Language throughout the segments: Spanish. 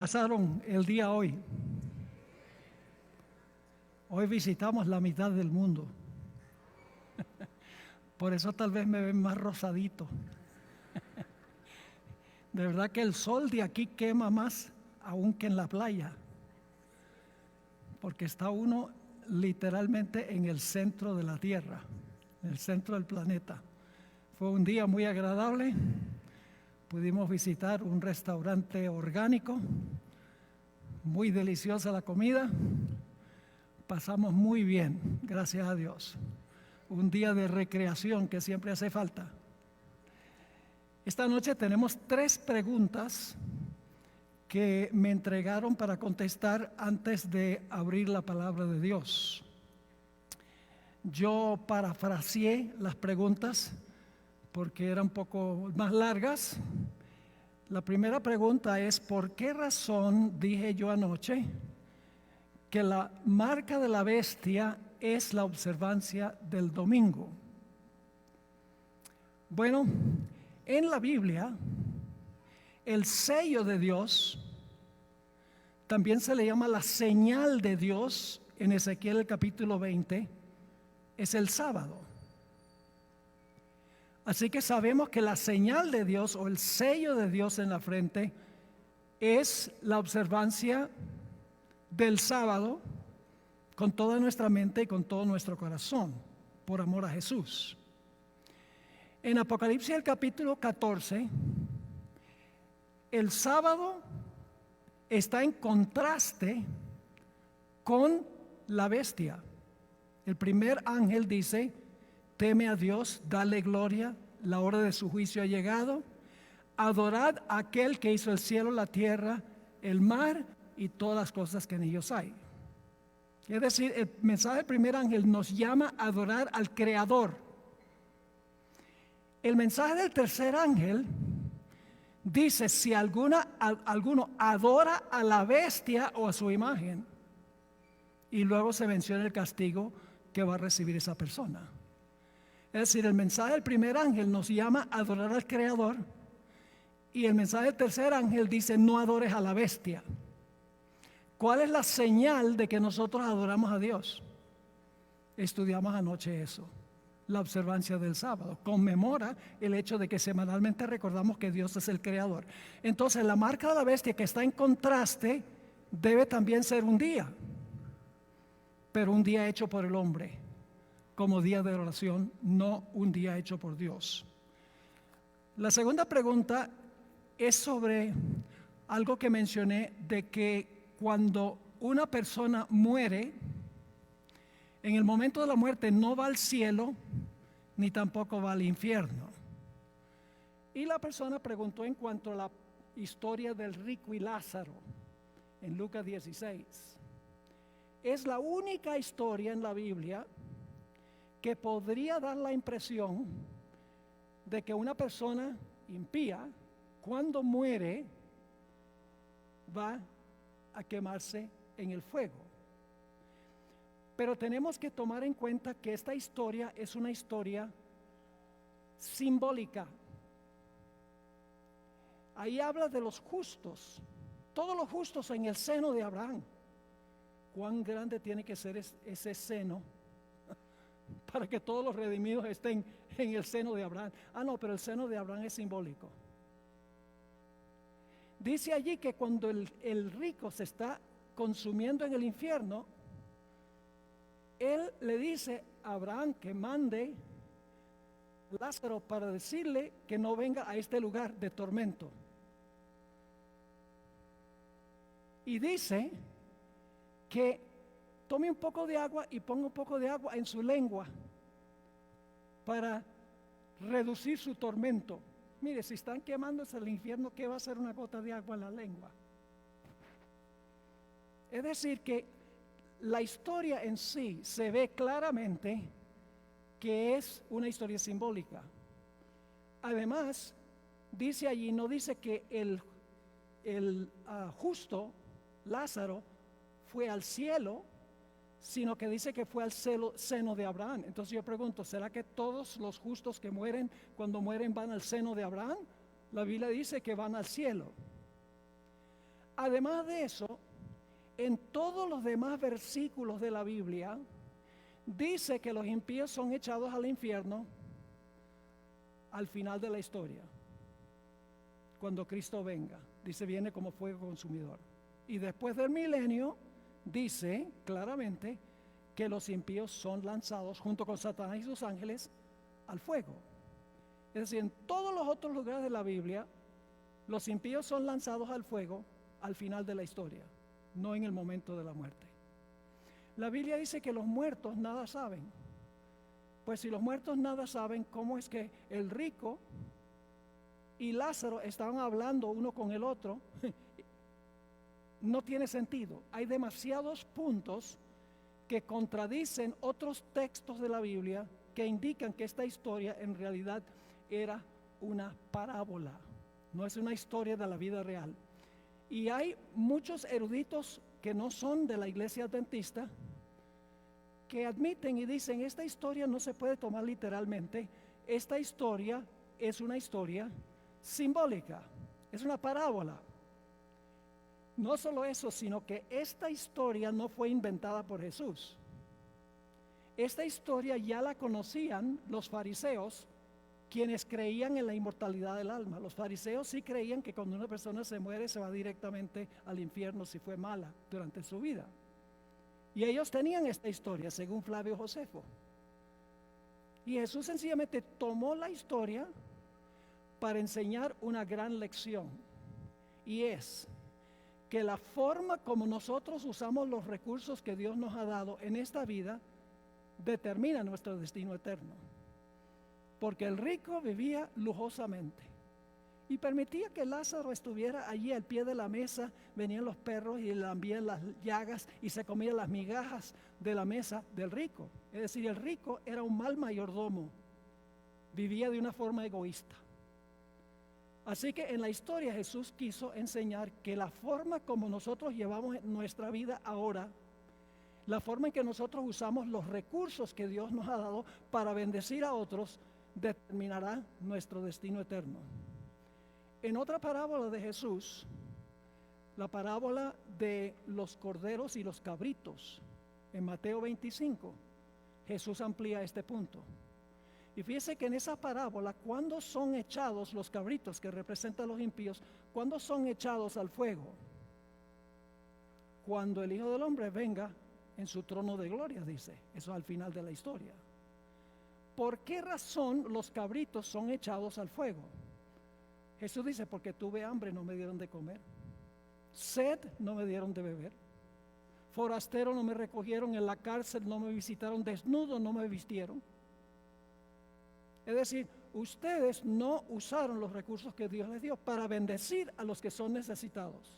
Pasaron el día hoy. Hoy visitamos la mitad del mundo. Por eso tal vez me ven más rosadito. De verdad que el sol de aquí quema más aún que en la playa. Porque está uno literalmente en el centro de la Tierra, en el centro del planeta. Fue un día muy agradable. Pudimos visitar un restaurante orgánico. Muy deliciosa la comida. Pasamos muy bien, gracias a Dios. Un día de recreación que siempre hace falta. Esta noche tenemos 3 preguntas que me entregaron para contestar antes de abrir la palabra de Dios. Yo parafraseé las preguntas porque eran un poco más largas. La primera pregunta es: ¿por qué razón dije yo anoche que la marca de la bestia es la observancia del domingo? Bueno, en la Biblia, el sello de Dios, también se le llama la señal de Dios, en Ezequiel el capítulo 20, es el sábado. Así que sabemos que la señal de Dios o el sello de Dios en la frente es la observancia del sábado con toda nuestra mente y con todo nuestro corazón, por amor a Jesús. En Apocalipsis el capítulo 14, el sábado está en contraste con la bestia. El primer ángel dice: teme a Dios, dale gloria, la hora de su juicio ha llegado. Adorad a aquel que hizo el cielo, la tierra, el mar y todas las cosas que en ellos hay. Es decir, el mensaje del primer ángel nos llama a adorar al Creador. El mensaje del tercer ángel dice: si alguno adora a la bestia o a su imagen, y luego se menciona el castigo que va a recibir esa persona. Es decir, el mensaje del primer ángel nos llama a adorar al Creador, y el mensaje del tercer ángel dice: no adores a la bestia. ¿Cuál es la señal de que nosotros adoramos a Dios? Estudiamos anoche eso. La observancia del sábado conmemora el hecho de que semanalmente recordamos que Dios es el creador. Entonces, la marca de la bestia, que está en contraste, debe también ser un día, pero un día hecho por el hombre como día de oración, no un día hecho por Dios. La segunda pregunta es sobre algo que mencioné, de que cuando una persona muere, en el momento de la muerte no va al cielo ni tampoco va al infierno. Y la persona preguntó en cuanto a la historia del rico y Lázaro en Lucas 16. Es la única historia en la Biblia que podría dar la impresión de que una persona impía, cuando muere, va a quemarse en el fuego. Pero tenemos que tomar en cuenta que esta historia es una historia simbólica. Ahí habla de los justos, todos los justos en el seno de Abraham. ¿Cuán grande tiene que ser ese seno para que todos los redimidos estén en el seno de Abraham? No, pero el seno de Abraham es simbólico. Dice allí que cuando el rico se está consumiendo en el infierno, él le dice a Abraham que mande a Lázaro para decirle que no venga a este lugar de tormento. Y dice que tome un poco de agua y ponga un poco de agua en su lengua para reducir su tormento. Mire, si están quemándose el infierno, ¿qué va a hacer una gota de agua en la lengua? Es decir, que la historia en sí se ve claramente que es una historia simbólica. Además, dice allí, no dice que el justo Lázaro fue al cielo, sino que dice que fue al seno de Abraham. Entonces yo pregunto, ¿será que todos los justos que mueren, cuando mueren, van al seno de Abraham? La Biblia dice que van al cielo. Además de eso, en todos los demás versículos de la Biblia, dice que los impíos son echados al infierno al final de la historia, cuando Cristo venga. Dice, viene como fuego consumidor. Y después del milenio, dice claramente que los impíos son lanzados junto con Satanás y sus ángeles al fuego. Es decir, en todos los otros lugares de la Biblia, los impíos son lanzados al fuego al final de la historia, no en el momento de la muerte. La Biblia dice que los muertos nada saben. Pues si los muertos nada saben, ¿cómo es que el rico y Lázaro estaban hablando uno con el otro? No tiene sentido. Hay demasiados puntos que contradicen otros textos de la Biblia que indican que esta historia en realidad era una parábola, no es una historia de la vida real. Y hay muchos eruditos que no son de la iglesia adventista que admiten y dicen, esta historia no se puede tomar literalmente, esta historia es una historia simbólica, es una parábola. No solo eso, sino que esta historia no fue inventada por Jesús. Esta historia ya la conocían los fariseos, quienes creían en la inmortalidad del alma. Los fariseos sí creían que cuando una persona se muere se va directamente al infierno si fue mala durante su vida. Y ellos tenían esta historia, según Flavio Josefo. Y Jesús sencillamente tomó la historia para enseñar una gran lección. Y es que la forma como nosotros usamos los recursos que Dios nos ha dado en esta vida determina nuestro destino eterno. Porque el rico vivía lujosamente y permitía que Lázaro estuviera allí al pie de la mesa. Venían los perros y le lambían las llagas y se comían las migajas de la mesa del rico. Es decir, el rico era un mal mayordomo, vivía de una forma egoísta. Así que en la historia Jesús quiso enseñar que la forma como nosotros llevamos nuestra vida ahora, la forma en que nosotros usamos los recursos que Dios nos ha dado para bendecir a otros, determinará nuestro destino eterno. En otra parábola de Jesús, la parábola de los corderos y los cabritos, en Mateo 25, Jesús amplía este punto. Y fíjese que en esa parábola, cuando son echados los cabritos que representan a los impíos, cuando son echados al fuego, cuando el Hijo del Hombre venga en su trono de gloria, dice, eso al final de la historia. ¿Por qué razón los cabritos son echados al fuego? Jesús dice, porque tuve hambre, no me dieron de comer, sed, no me dieron de beber, forastero, no me recogieron, en la cárcel no me visitaron, desnudo, no me vistieron. Es decir, ustedes no usaron los recursos que Dios les dio para bendecir a los que son necesitados.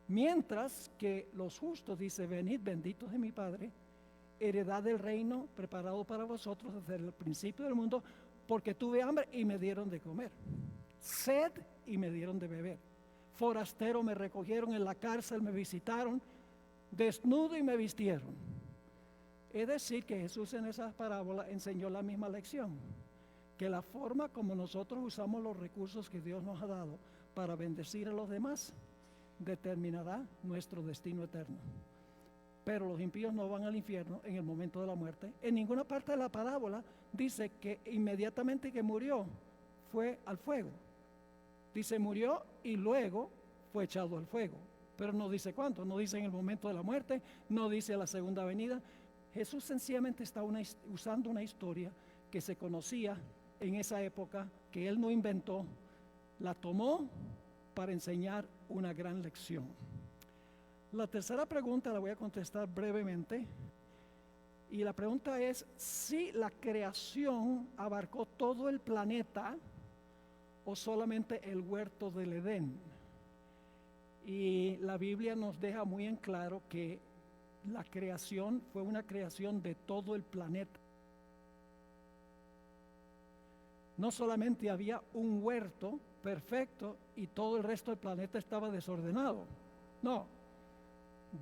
Mientras que los justos, dice, venid benditos de mi Padre, heredad del reino preparado para vosotros desde el principio del mundo, porque tuve hambre y me dieron de comer, sed y me dieron de beber, forastero me recogieron, en la cárcel me visitaron, desnudo y me vistieron. Es decir, que Jesús en esa parábola enseñó la misma lección, que la forma como nosotros usamos los recursos que Dios nos ha dado para bendecir a los demás determinará nuestro destino eterno. Pero los impíos no van al infierno en el momento de la muerte. En ninguna parte de la parábola dice que inmediatamente que murió fue al fuego. Dice murió y luego fue echado al fuego. Pero no dice cuánto, no dice en el momento de la muerte, no dice la segunda venida. Jesús sencillamente está usando una historia que se conocía en esa época, que Él no inventó, la tomó para enseñar una gran lección. La tercera pregunta la voy a contestar brevemente, y la pregunta es si la creación abarcó todo el planeta o solamente el huerto del Edén. Y la Biblia nos deja muy en claro que la creación fue una creación de todo el planeta. No solamente había un huerto perfecto y todo el resto del planeta estaba desordenado. No,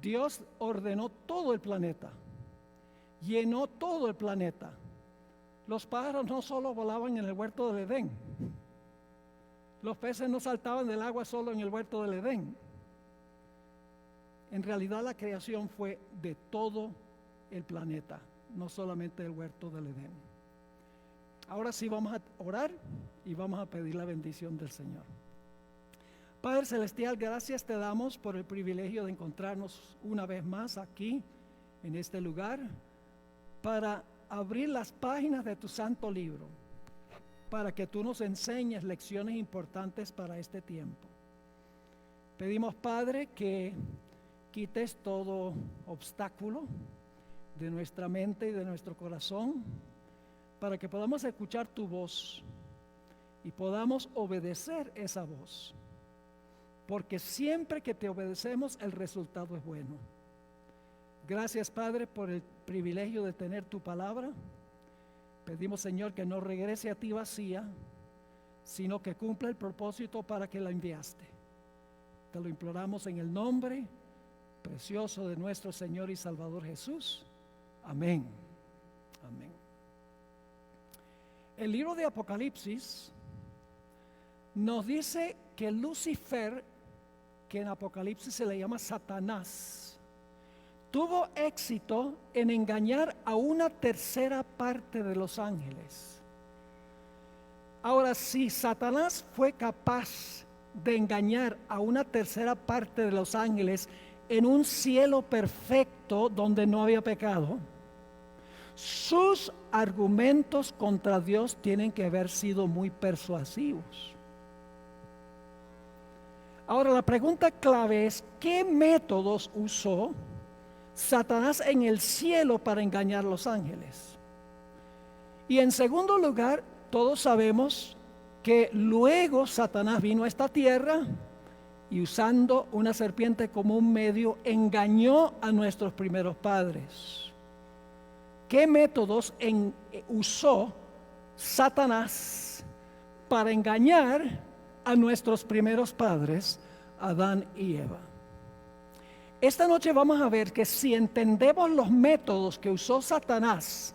Dios ordenó todo el planeta, llenó todo el planeta. Los pájaros no solo volaban en el huerto del Edén, los peces no saltaban del agua solo en el huerto del Edén. En realidad la creación fue de todo el planeta, no solamente del huerto del Edén. Ahora sí vamos a orar y vamos a pedir la bendición del Señor. Padre Celestial, gracias te damos por el privilegio de encontrarnos una vez más aquí, en este lugar, para abrir las páginas de tu santo libro, para que tú nos enseñes lecciones importantes para este tiempo. Pedimos, Padre, que quites todo obstáculo de nuestra mente y de nuestro corazón, para que podamos escuchar tu voz y podamos obedecer esa voz, porque siempre que te obedecemos el resultado es bueno. Gracias, Padre, por el privilegio de tener tu palabra. Pedimos, Señor, que no regrese a ti vacía, sino que cumpla el propósito para que la enviaste. Te lo imploramos en el nombre precioso de nuestro Señor y Salvador Jesús. Amén. Amén. El libro de Apocalipsis nos dice que Lucifer, que en Apocalipsis se le llama Satanás, tuvo éxito en engañar a una tercera parte de los ángeles. Ahora, si Satanás fue capaz de engañar a una tercera parte de los ángeles en un cielo perfecto donde no había pecado, sus argumentos contra Dios tienen que haber sido muy persuasivos. Ahora, la pregunta clave es: ¿qué métodos usó Satanás en el cielo para engañar a los ángeles? Y en segundo lugar, todos sabemos que luego Satanás vino a esta tierra y, usando una serpiente como un medio, engañó a nuestros primeros padres. ¿Qué métodos usó Satanás para engañar a nuestros primeros padres, Adán y Eva? Esta noche vamos a ver que si entendemos los métodos que usó Satanás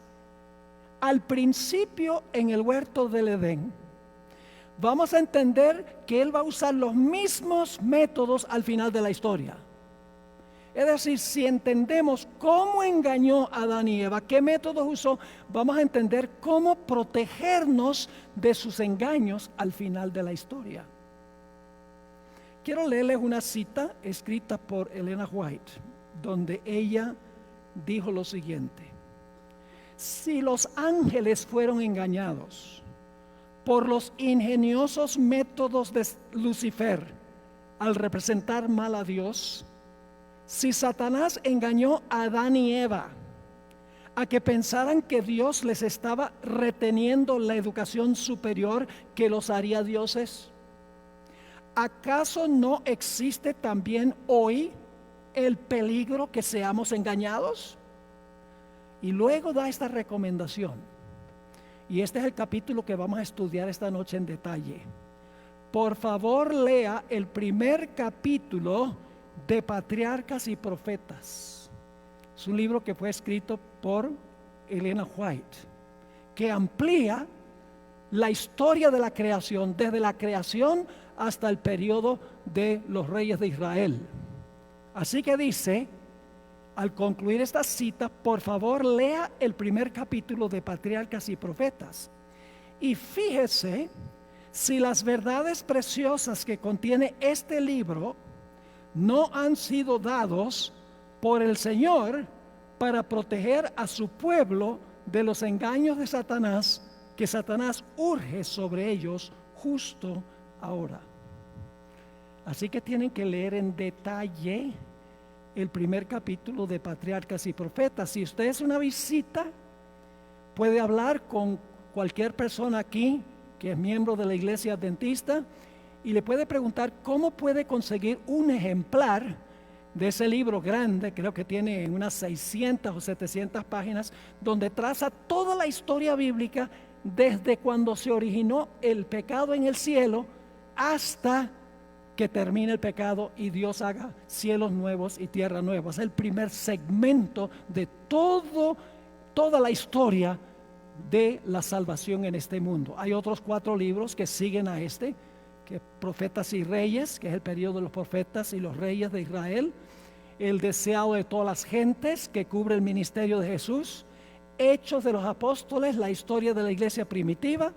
al principio en el huerto del Edén, vamos a entender que él va a usar los mismos métodos al final de la historia. Es decir, si entendemos cómo engañó a Adán y Eva, qué métodos usó, vamos a entender cómo protegernos de sus engaños al final de la historia. Quiero leerles una cita escrita por Elena White, donde ella dijo lo siguiente: si los ángeles fueron engañados por los ingeniosos métodos de Lucifer al representar mal a Dios, si Satanás engañó a Adán y Eva a que pensaran que Dios les estaba reteniendo la educación superior que los haría dioses, ¿acaso no existe también hoy el peligro que seamos engañados? Y luego da esta recomendación, y este es el capítulo que vamos a estudiar esta noche en detalle. Por favor, lea el primer capítulo de Patriarcas y Profetas. Es un libro que fue escrito por Elena White, que amplía la historia de la creación, desde la creación hasta el periodo de los reyes de Israel. Así que dice, al concluir esta cita, por favor lea el primer capítulo de Patriarcas y Profetas y fíjese si las verdades preciosas que contiene este libro no han sido dados por el Señor para proteger a su pueblo de los engaños de Satanás, que Satanás urge sobre ellos justo ahora. Así que tienen que leer en detalle el primer capítulo de Patriarcas y Profetas. Si usted es una visita, puede hablar con cualquier persona aquí que es miembro de la iglesia adventista y le puede preguntar cómo puede conseguir un ejemplar de ese libro grande. Creo que tiene unas 600 o 700 páginas, donde traza toda la historia bíblica desde cuando se originó el pecado en el cielo hasta que termine el pecado y Dios haga cielos nuevos y tierra nueva. Es el primer segmento de toda la historia de la salvación en este mundo. Hay otros 4 libros que siguen a este, que Profetas y Reyes, que es el periodo de los profetas y los reyes de Israel. el deseado de todas las gentes, que cubre el ministerio de Jesús, Hechos de los Apóstoles, la historia de la iglesia primitiva,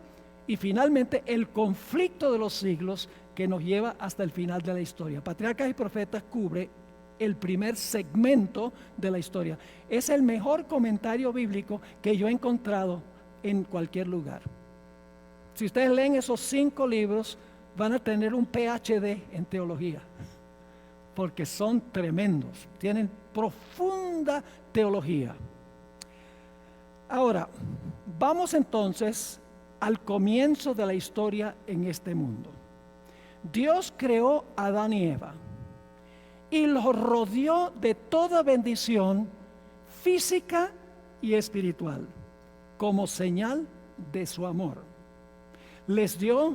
y finalmente el conflicto de los siglos, que nos lleva hasta el final de la historia. Patriarcas y Profetas cubre el primer segmento de la historia. Es el mejor comentario bíblico que yo he encontrado en cualquier lugar. Si ustedes leen esos 5 libros, van a tener un PhD en teología, porque son tremendos, tienen profunda teología. Ahora, vamos entonces al comienzo de la historia en este mundo. Dios creó a Adán y Eva y los rodeó de toda bendición física y espiritual como señal de su amor. Les dio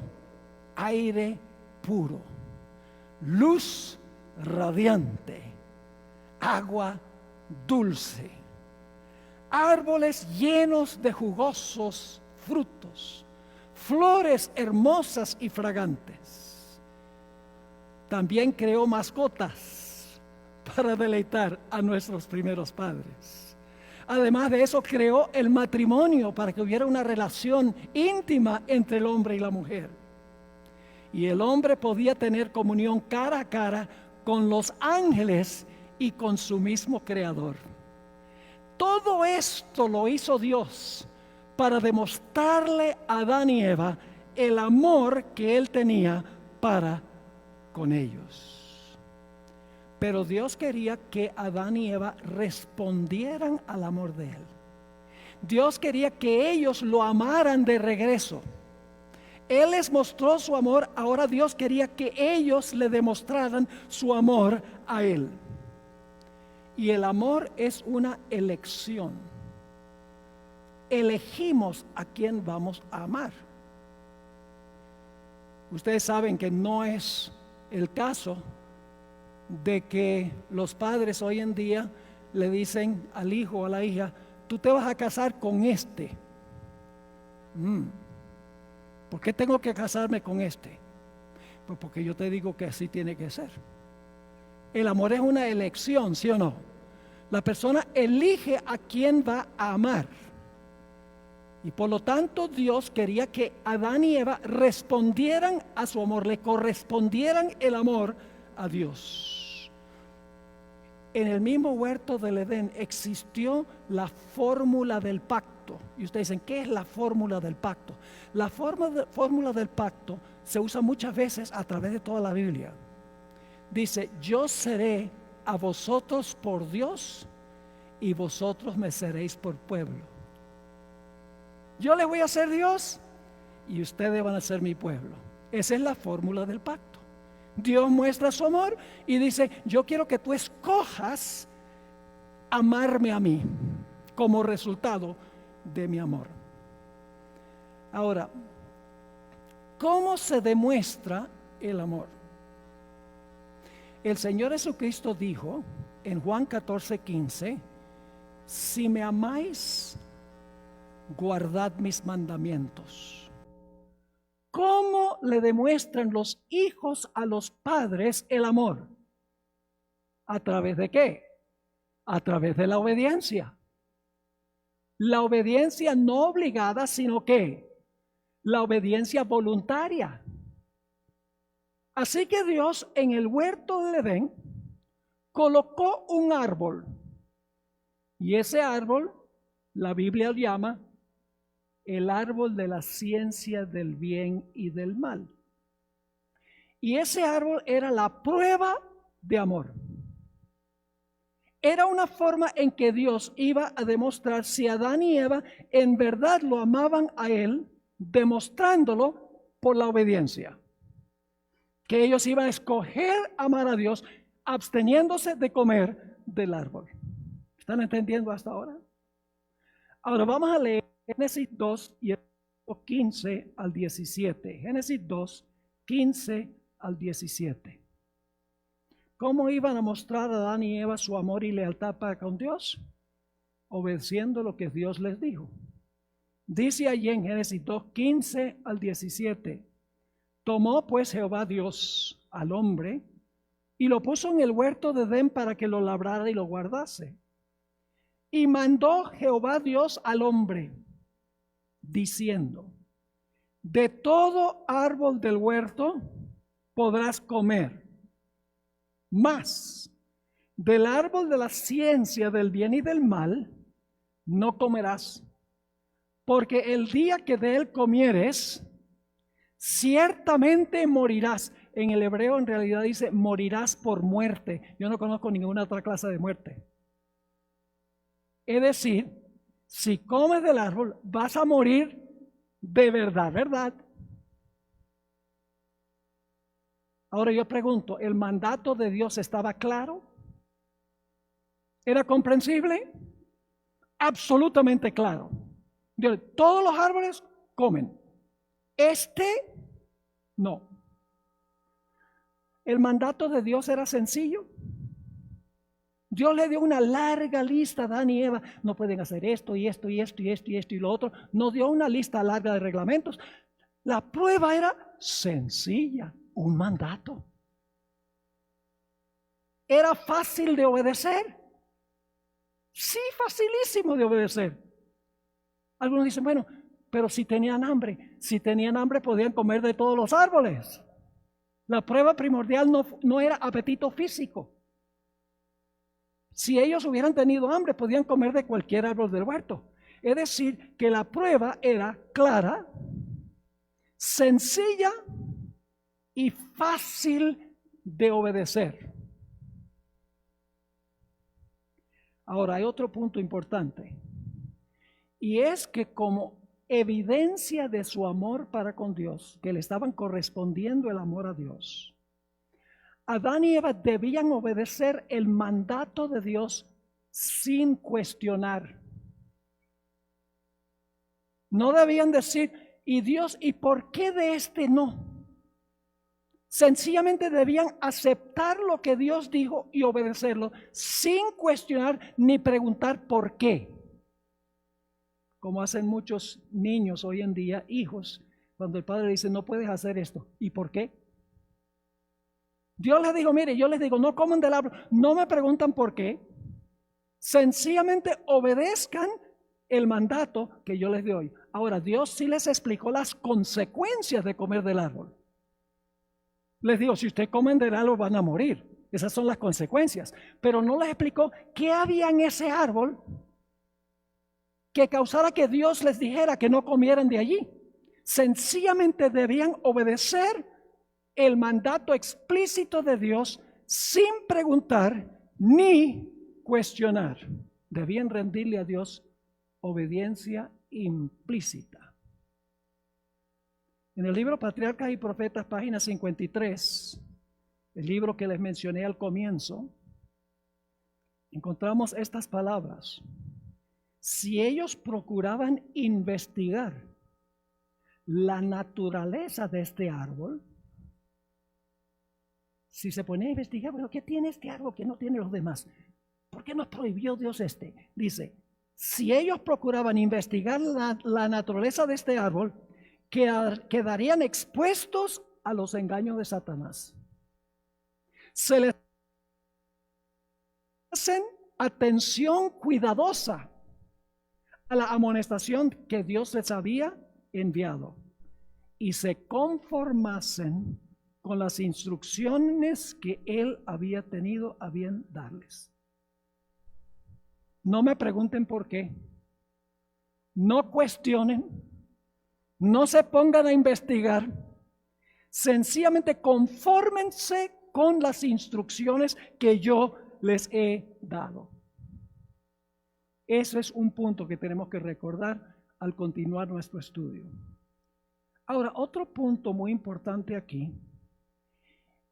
aire puro, luz radiante, agua dulce, árboles llenos de jugosos frutos, flores hermosas y fragantes. También creó mascotas para deleitar a nuestros primeros padres. Además de eso, creó el matrimonio para que hubiera una relación íntima entre el hombre y la mujer. Y el hombre podía tener comunión cara a cara con los ángeles y con su mismo Creador. Todo esto lo hizo Dios para demostrarle a Adán y Eva el amor que Él tenía para con ellos. Pero Dios quería que Adán y Eva respondieran al amor de Él. Dios quería que ellos lo amaran de regreso. Él les mostró su amor, ahora Dios quería que ellos le demostraran su amor a Él. Y el amor es una elección. Elegimos a quién vamos a amar. Ustedes saben que no es el caso de que los padres hoy en día le dicen al hijo o a la hija: tú te vas a casar con este. ¿Por qué tengo que casarme con este? Pues porque yo te digo que así tiene que ser. El amor es una elección, ¿sí o no? La persona elige a quién va a amar. Y por lo tanto Dios quería que Adán y Eva respondieran a su amor, le correspondieran el amor a Dios. En el mismo huerto del Edén existió la fórmula del pacto. Y ustedes dicen, ¿qué es la fórmula del pacto? La fórmula del pacto se usa muchas veces a través de toda la Biblia. Dice: yo seré a vosotros por Dios y vosotros me seréis por pueblo. Yo les voy a ser Dios y ustedes van a ser mi pueblo. Esa es la fórmula del pacto. Dios muestra su amor y dice: yo quiero que tú escojas amarme a mí como resultado de mi amor. Ahora, ¿cómo se demuestra el amor? El Señor Jesucristo dijo en Juan 14:15: si me amáis, guardad mis mandamientos. ¿Cómo le demuestran los hijos a los padres el amor? ¿A través de qué? A través de la obediencia. La obediencia no obligada, sino que la obediencia voluntaria. Así que Dios en el huerto del Edén colocó un árbol. Y ese árbol, la Biblia lo llama el árbol de la ciencia del bien y del mal. Y ese árbol era la prueba de amor. Era una forma en que Dios iba a demostrar si Adán y Eva en verdad lo amaban a Él, demostrándolo por la obediencia. Que ellos iban a escoger amar a Dios, absteniéndose de comer del árbol. ¿Están entendiendo hasta ahora? Ahora vamos a leer Génesis 2 y 15 al 17. Génesis 2, 15 al 17. ¿Cómo iban a mostrar a Adán y Eva su amor y lealtad para con Dios? Obedeciendo lo que Dios les dijo. Dice allí en Génesis 2, 15 al 17. Tomó pues Jehová Dios al hombre y lo puso en el huerto de Edén para que lo labrara y lo guardase. Y mandó Jehová Dios al hombre, diciendo: de todo árbol del huerto podrás comer, mas del árbol de la ciencia del bien y del mal no comerás, porque el día que de él comieres, ciertamente morirás. En el hebreo en realidad dice morirás por muerte. Yo no conozco ninguna otra clase de muerte. Es decir, si comes del árbol vas a morir de verdad, ¿verdad? Ahora yo pregunto, ¿el mandato de Dios estaba claro? ¿Era comprensible? Absolutamente claro. Dios, todos los árboles comen. No. El mandato de Dios era sencillo. Dios le dio una larga lista a Adán y Eva. No pueden hacer esto y esto y esto y esto y esto y lo otro. No dio una lista larga de reglamentos. La prueba era sencilla, un mandato. ¿Era fácil de obedecer? Sí, facilísimo de obedecer. Algunos dicen, bueno, pero si tenían hambre podían comer de todos los árboles. La prueba primordial no era apetito físico. Si ellos hubieran tenido hambre, podían comer de cualquier árbol del huerto. Es decir, que la prueba era clara, sencilla y fácil de obedecer. Ahora, hay otro punto importante, y es que como evidencia de su amor para con Dios, que le estaban correspondiendo el amor a Dios, Adán y Eva debían obedecer el mandato de Dios sin cuestionar. No debían decir, y Dios, ¿y por qué de este no? Sencillamente debían aceptar lo que Dios dijo y obedecerlo sin cuestionar ni preguntar por qué. Como hacen muchos niños hoy en día, hijos, cuando el padre dice, no puedes hacer esto. ¿Y por qué? Dios les dijo, mire, yo les digo, no coman del árbol. No me preguntan por qué. Sencillamente obedezcan el mandato que yo les doy. Ahora, Dios sí les explicó las consecuencias de comer del árbol. Les digo, si ustedes comen del árbol van a morir. Esas son las consecuencias. Pero no les explicó qué había en ese árbol que causara que Dios les dijera que no comieran de allí. Sencillamente debían obedecer el mandato explícito de Dios sin preguntar ni cuestionar. Debían rendirle a Dios obediencia implícita. En el libro Patriarcas y Profetas, página 53, el libro que les mencioné al comienzo, encontramos estas palabras. Si ellos procuraban investigar la naturaleza de este árbol, si se ponía a investigar, bueno, ¿qué tiene este árbol que no tiene los demás? ¿Por qué nos prohibió Dios este? Dice, si ellos procuraban investigar la naturaleza de este árbol, quedarían expuestos a los engaños de Satanás. Se les hacen atención cuidadosa a la amonestación que Dios les había enviado y se conformasen con las instrucciones que Él había tenido a bien darles. No me pregunten por qué. No cuestionen. No se pongan a investigar. Sencillamente confórmense con las instrucciones que yo les he dado. Ese es un punto que tenemos que recordar al continuar nuestro estudio. Ahora, otro punto muy importante aquí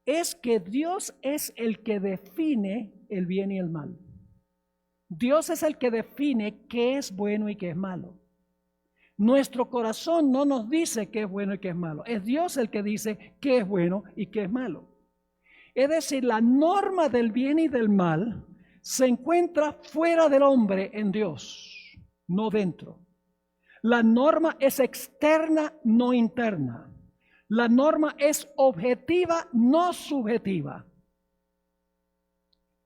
es que Dios es el que define el bien y el mal. Dios es el que define qué es bueno y qué es malo. Nuestro corazón no nos dice qué es bueno y qué es malo. Es Dios el que dice qué es bueno y qué es malo. Es decir, la norma del bien y del mal se encuentra fuera del hombre en Dios, no dentro. La norma es externa, no interna. La norma es objetiva, no subjetiva.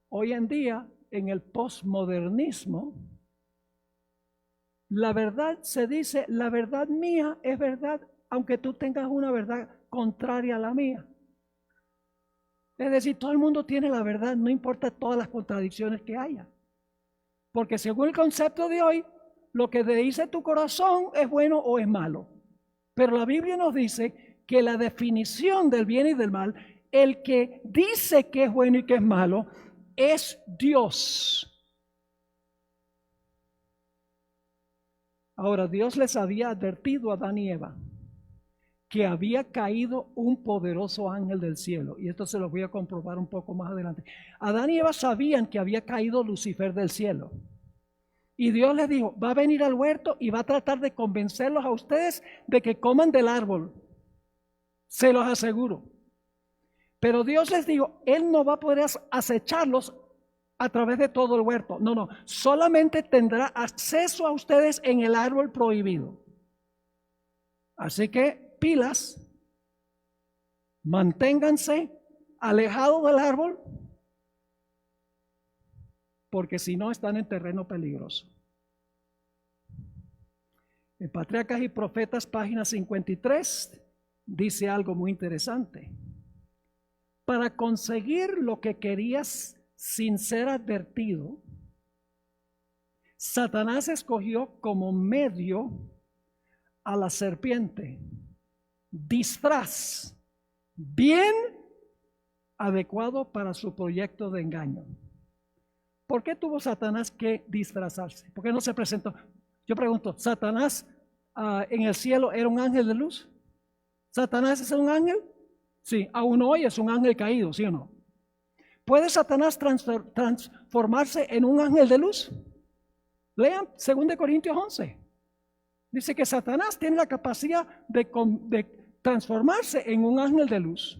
Hoy en día, en el posmodernismo, la verdad se dice, la verdad mía es verdad, aunque tú tengas una verdad contraria a la mía. Es decir, todo el mundo tiene la verdad, no importa todas las contradicciones que haya. Porque según el concepto de hoy, lo que te dice tu corazón es bueno o es malo. Pero la Biblia nos dice que la definición del bien y del mal, el que dice que es bueno y que es malo, es Dios. Ahora, Dios les había advertido a Adán y Eva que había caído un poderoso ángel del cielo. Y esto se lo voy a comprobar un poco más adelante. Adán y Eva sabían que había caído Lucifer del cielo. Y Dios les dijo, va a venir al huerto y va a tratar de convencerlos a ustedes de que coman del árbol. Se los aseguro. Pero Dios les dijo, Él no va a poder acecharlos a través de todo el huerto. No, solamente tendrá acceso a ustedes en el árbol prohibido. Así que pilas, manténganse alejados del árbol, porque si no están en terreno peligroso. En Patriarcas y Profetas, página 53, dice algo muy interesante. Para conseguir lo que querías sin ser advertido, Satanás escogió como medio a la serpiente, disfraz bien adecuado para su proyecto de engaño. ¿Por qué tuvo Satanás que disfrazarse? ¿Por qué no se presentó? Yo pregunto, ¿Satanás en el cielo era un ángel de luz? ¿Satanás es un ángel? Sí, aún hoy es un ángel caído, ¿sí o no? ¿Puede Satanás transformarse en un ángel de luz? Lean 2 Corintios 11. Dice que Satanás tiene la capacidad de transformarse en un ángel de luz.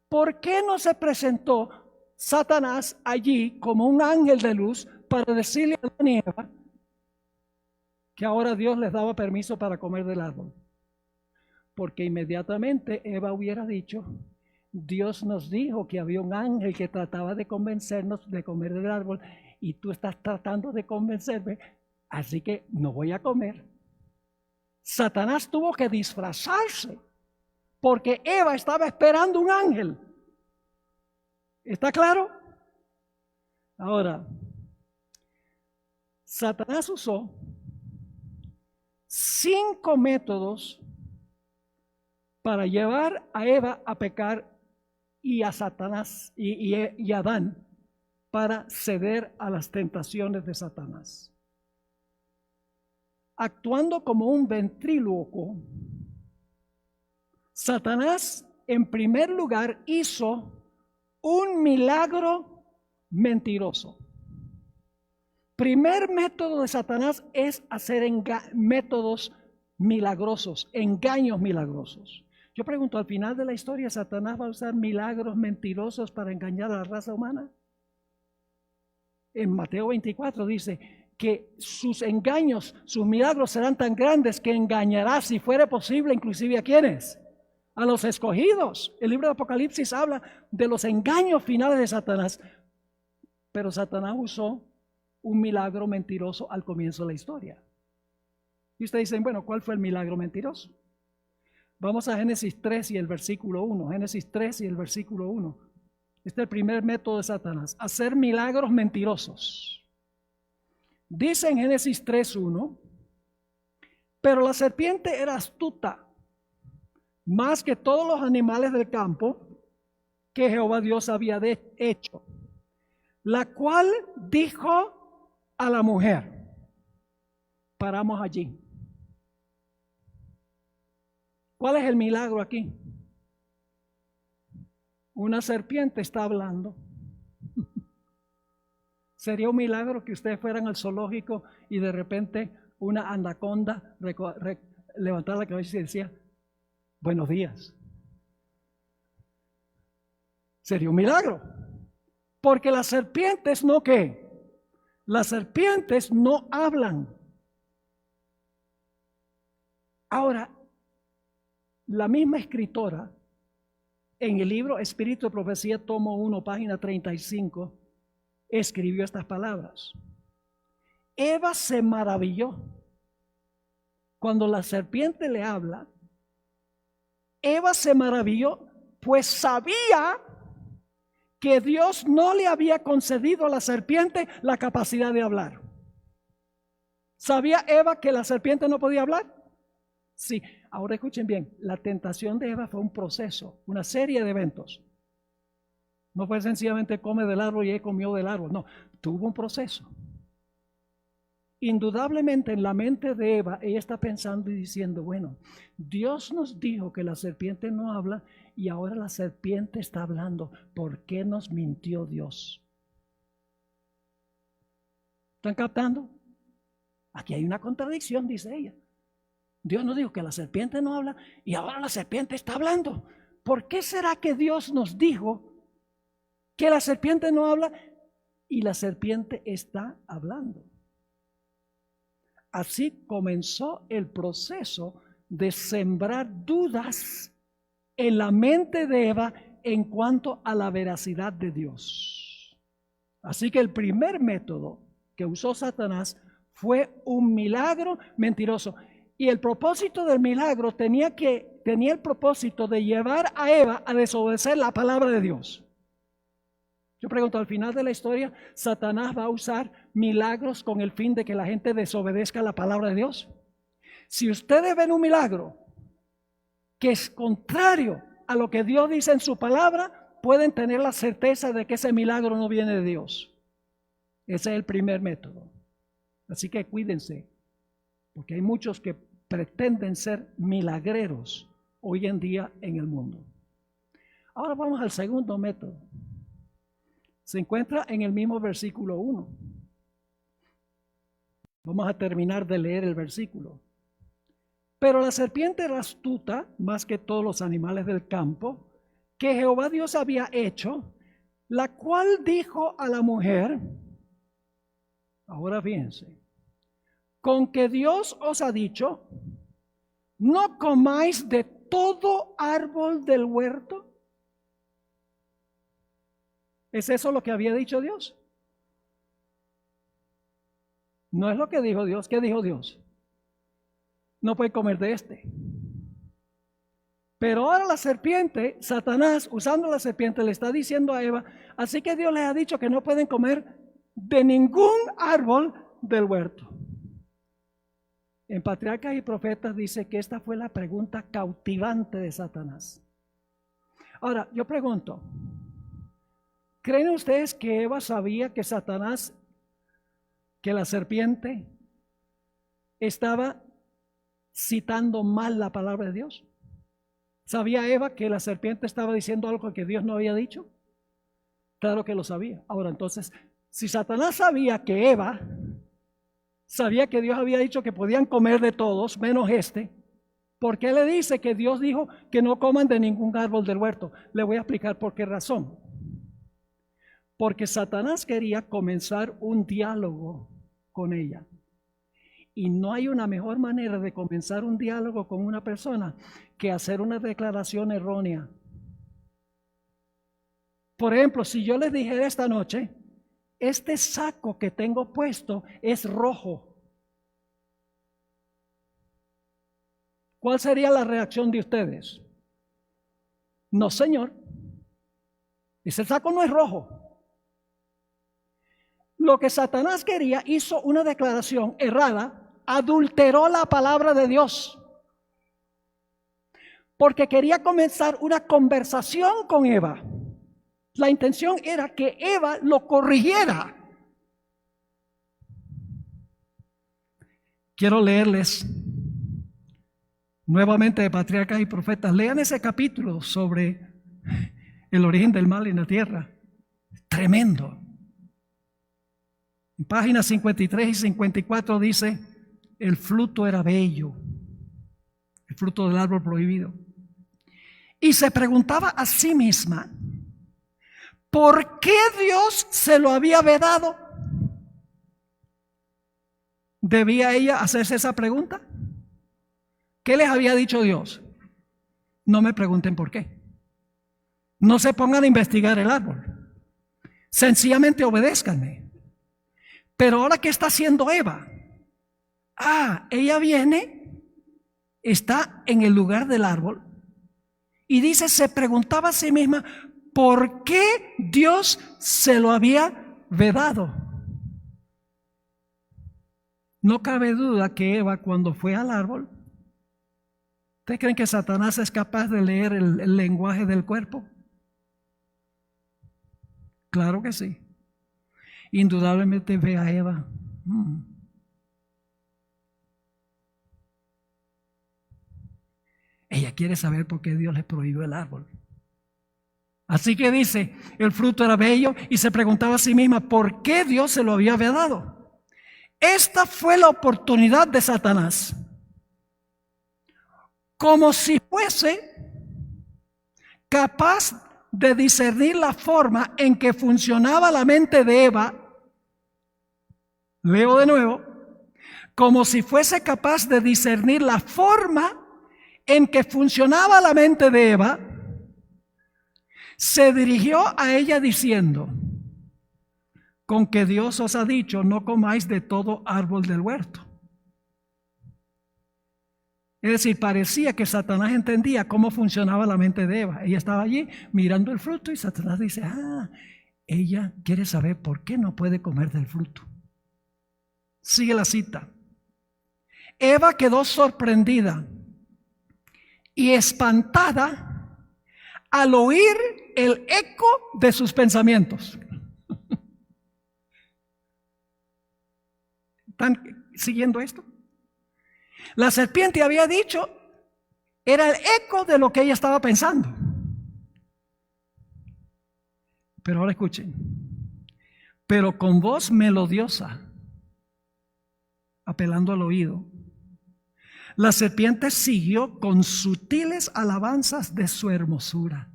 ¿Por qué no se presentó Satanás allí como un ángel de luz para decirle a Adán y Eva que ahora Dios les daba permiso para comer del árbol? Porque inmediatamente Eva hubiera dicho, Dios nos dijo que había un ángel que trataba de convencernos de comer del árbol y tú estás tratando de convencerme, así que no voy a comer. Satanás tuvo que disfrazarse porque Eva estaba esperando un ángel. ¿Está claro? Ahora, Satanás usó 5 métodos para llevar a Eva a pecar y a Satanás y a Adán para ceder a las tentaciones de Satanás. Actuando como un ventrílocuo, Satanás en primer lugar hizo un milagro mentiroso. Primer método de Satanás es hacer métodos milagrosos, engaños milagrosos. Yo pregunto, al final de la historia, ¿Satanás va a usar milagros mentirosos para engañar a la raza humana? En Mateo 24 dice que sus engaños, sus milagros serán tan grandes que engañará, si fuera posible, inclusive ¿a quiénes? A los escogidos. El libro de Apocalipsis habla de los engaños finales de Satanás. Pero Satanás usó un milagro mentiroso al comienzo de la historia. Y ustedes dicen, bueno, ¿cuál fue el milagro mentiroso? Vamos a Génesis 3 y el versículo 1. Génesis 3 y el versículo 1. Este es el primer método de Satanás, hacer milagros mentirosos. Dice en Génesis 3:1, pero la serpiente era astuta, más que todos los animales del campo que Jehová Dios había hecho, la cual dijo a la mujer, paramos allí. ¿Cuál es el milagro aquí? Una serpiente está hablando. Sería un milagro que ustedes fueran al zoológico y de repente una anaconda levantara la cabeza y decía, buenos días. Sería un milagro. Porque las serpientes no ¿qué? Las serpientes no hablan. Ahora, la misma escritora en el libro Espíritu de Profecía, tomo 1, página 35, escribió estas palabras. Eva se maravilló. Cuando la serpiente le habla, Eva se maravilló, pues sabía que Dios no le había concedido a la serpiente la capacidad de hablar. ¿Sabía Eva que la serpiente no podía hablar? Sí. Ahora escuchen bien, la tentación de Eva fue un proceso, una serie de eventos. No fue sencillamente come del árbol y ella comió del árbol, no, tuvo un proceso. Indudablemente en la mente de Eva, ella está pensando y diciendo, bueno, Dios nos dijo que la serpiente no habla y ahora la serpiente está hablando. ¿Por qué nos mintió Dios? ¿Están captando? Aquí hay una contradicción, dice ella. Dios nos dijo que la serpiente no habla y ahora la serpiente está hablando. ¿Por qué será que Dios nos dijo que la serpiente no habla y la serpiente está hablando? Así comenzó el proceso de sembrar dudas en la mente de Eva en cuanto a la veracidad de Dios. Así que el primer método que usó Satanás fue un milagro mentiroso. Y el propósito del milagro tenía el propósito de llevar a Eva a desobedecer la palabra de Dios. Yo pregunto, al final de la historia, ¿Satanás va a usar milagros con el fin de que la gente desobedezca la palabra de Dios? Si ustedes ven un milagro que es contrario a lo que Dios dice en su palabra, pueden tener la certeza de que ese milagro no viene de Dios. Ese es el primer método. Así que cuídense, porque hay muchos que pretenden ser milagreros hoy en día en el mundo. Ahora vamos al segundo método. Se encuentra en el mismo versículo 1. Vamos a terminar de leer el versículo. Pero la serpiente era astuta más que todos los animales del campo que Jehová Dios había hecho, la cual dijo a la mujer, ahora fíjense, con que Dios os ha dicho, no comáis de todo árbol del huerto. ¿Es eso lo que había dicho Dios? No es lo que dijo Dios. ¿Qué dijo Dios? No puede comer de este. Pero ahora la serpiente, Satanás, usando la serpiente, le está diciendo a Eva, así que Dios les ha dicho que no pueden comer de ningún árbol del huerto. En Patriarcas y Profetas dice que esta fue la pregunta cautivante de Satanás. Ahora, yo pregunto, ¿creen ustedes que Eva sabía que Satanás, que la serpiente, estaba citando mal la palabra de Dios? ¿Sabía Eva que la serpiente estaba diciendo algo que Dios no había dicho? Claro que lo sabía. Ahora, entonces, si Satanás sabía que Eva sabía que Dios había dicho que podían comer de todos, menos ¿por qué le dice que Dios dijo que no coman de ningún árbol del huerto? Le voy a explicar por qué razón. Porque Satanás quería comenzar un diálogo con ella. Y no hay una mejor manera de comenzar un diálogo con una persona que hacer una declaración errónea. Por ejemplo, si yo les dijera esta noche, este saco que tengo puesto es rojo, ¿cuál sería la reacción de ustedes? No, señor, ese saco no es rojo. Lo que Satanás quería, hizo una declaración errada, adulteró la palabra de Dios, porque quería comenzar una conversación con Eva. La intención era que Eva lo corrigiera. Quiero leerles nuevamente de Patriarcas y Profetas. Lean ese capítulo sobre el origen del mal en la tierra. Tremendo. En páginas 53 y 54 dice, el fruto era bello, el fruto del árbol prohibido. Y se preguntaba a sí misma, ¿por qué Dios se lo había vedado? ¿Debía ella hacerse esa pregunta? ¿Qué les había dicho Dios? No me pregunten por qué. No se pongan a investigar el árbol. Sencillamente obedézcanme. Pero ahora, ¿qué está haciendo Eva? Ella viene, está en el lugar del árbol y dice, se preguntaba a sí misma, ¿por qué Dios se lo había vedado? No cabe duda que Eva, cuando fue al árbol, ¿ustedes creen que Satanás es capaz de leer el lenguaje del cuerpo? Claro que sí. Indudablemente ve a Eva. Ella quiere saber por qué Dios le prohibió el árbol. Así que dice, el fruto era bello y se preguntaba a sí misma, ¿por qué Dios se lo había vedado? Esta fue la oportunidad de Satanás. Como si fuese capaz de discernir la forma en que funcionaba la mente de Eva. Leo de nuevo. Como si fuese capaz de discernir la forma en que funcionaba la mente de Eva, se dirigió a ella diciendo, con que Dios os ha dicho, no comáis de todo árbol del huerto. Es decir, parecía que Satanás entendía cómo funcionaba la mente de Eva. Ella estaba allí mirando el fruto y Satanás dice, ella quiere saber por qué no puede comer del fruto. Sigue la cita. Eva quedó sorprendida y espantada al oír el eco de sus pensamientos. ¿Están siguiendo esto? La serpiente había dicho, era el eco de lo que ella estaba pensando. Pero ahora escuchen, pero con voz melodiosa, apelando al oído, la serpiente siguió con sutiles alabanzas de su hermosura,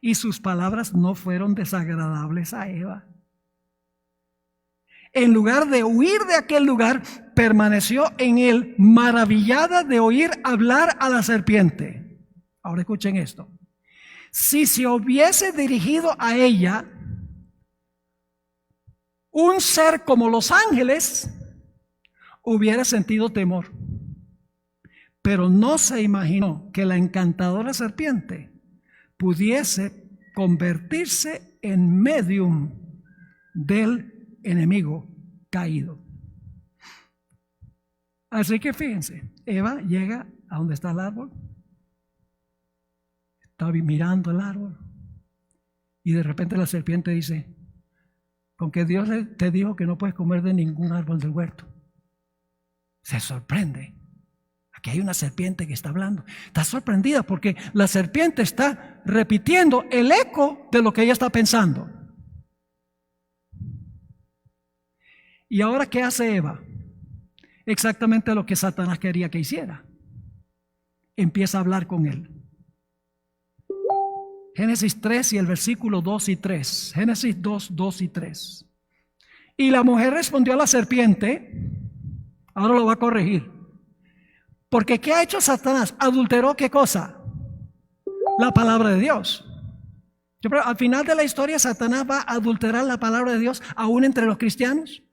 y sus palabras no fueron desagradables a Eva. En lugar de huir de aquel lugar, permaneció en él, maravillada de oír hablar a la serpiente. Ahora escuchen esto. Si se hubiese dirigido a ella un ser como los ángeles, hubiera sentido temor. Pero no se imaginó que la encantadora serpiente pudiese convertirse en medium del enemigo caído. Así que fíjense, Eva llega a donde está el árbol, está mirando el árbol y de repente la serpiente dice, con que Dios te dijo que no puedes comer de ningún árbol del huerto. Se sorprende. Aquí hay una serpiente que está hablando. Está sorprendida porque la serpiente está repitiendo el eco de lo que ella está pensando. ¿Y ahora qué hace Eva? Exactamente lo que Satanás quería que hiciera. Empieza a hablar con él. Génesis 3 y el versículo 2 y 3. Génesis 2, 2 y 3. Y la mujer respondió a la serpiente, ahora lo va a corregir. Porque ¿qué ha hecho Satanás? ¿Adulteró qué cosa? La palabra de Dios. Pero al final de la historia, Satanás va a adulterar la palabra de Dios aún entre los cristianos.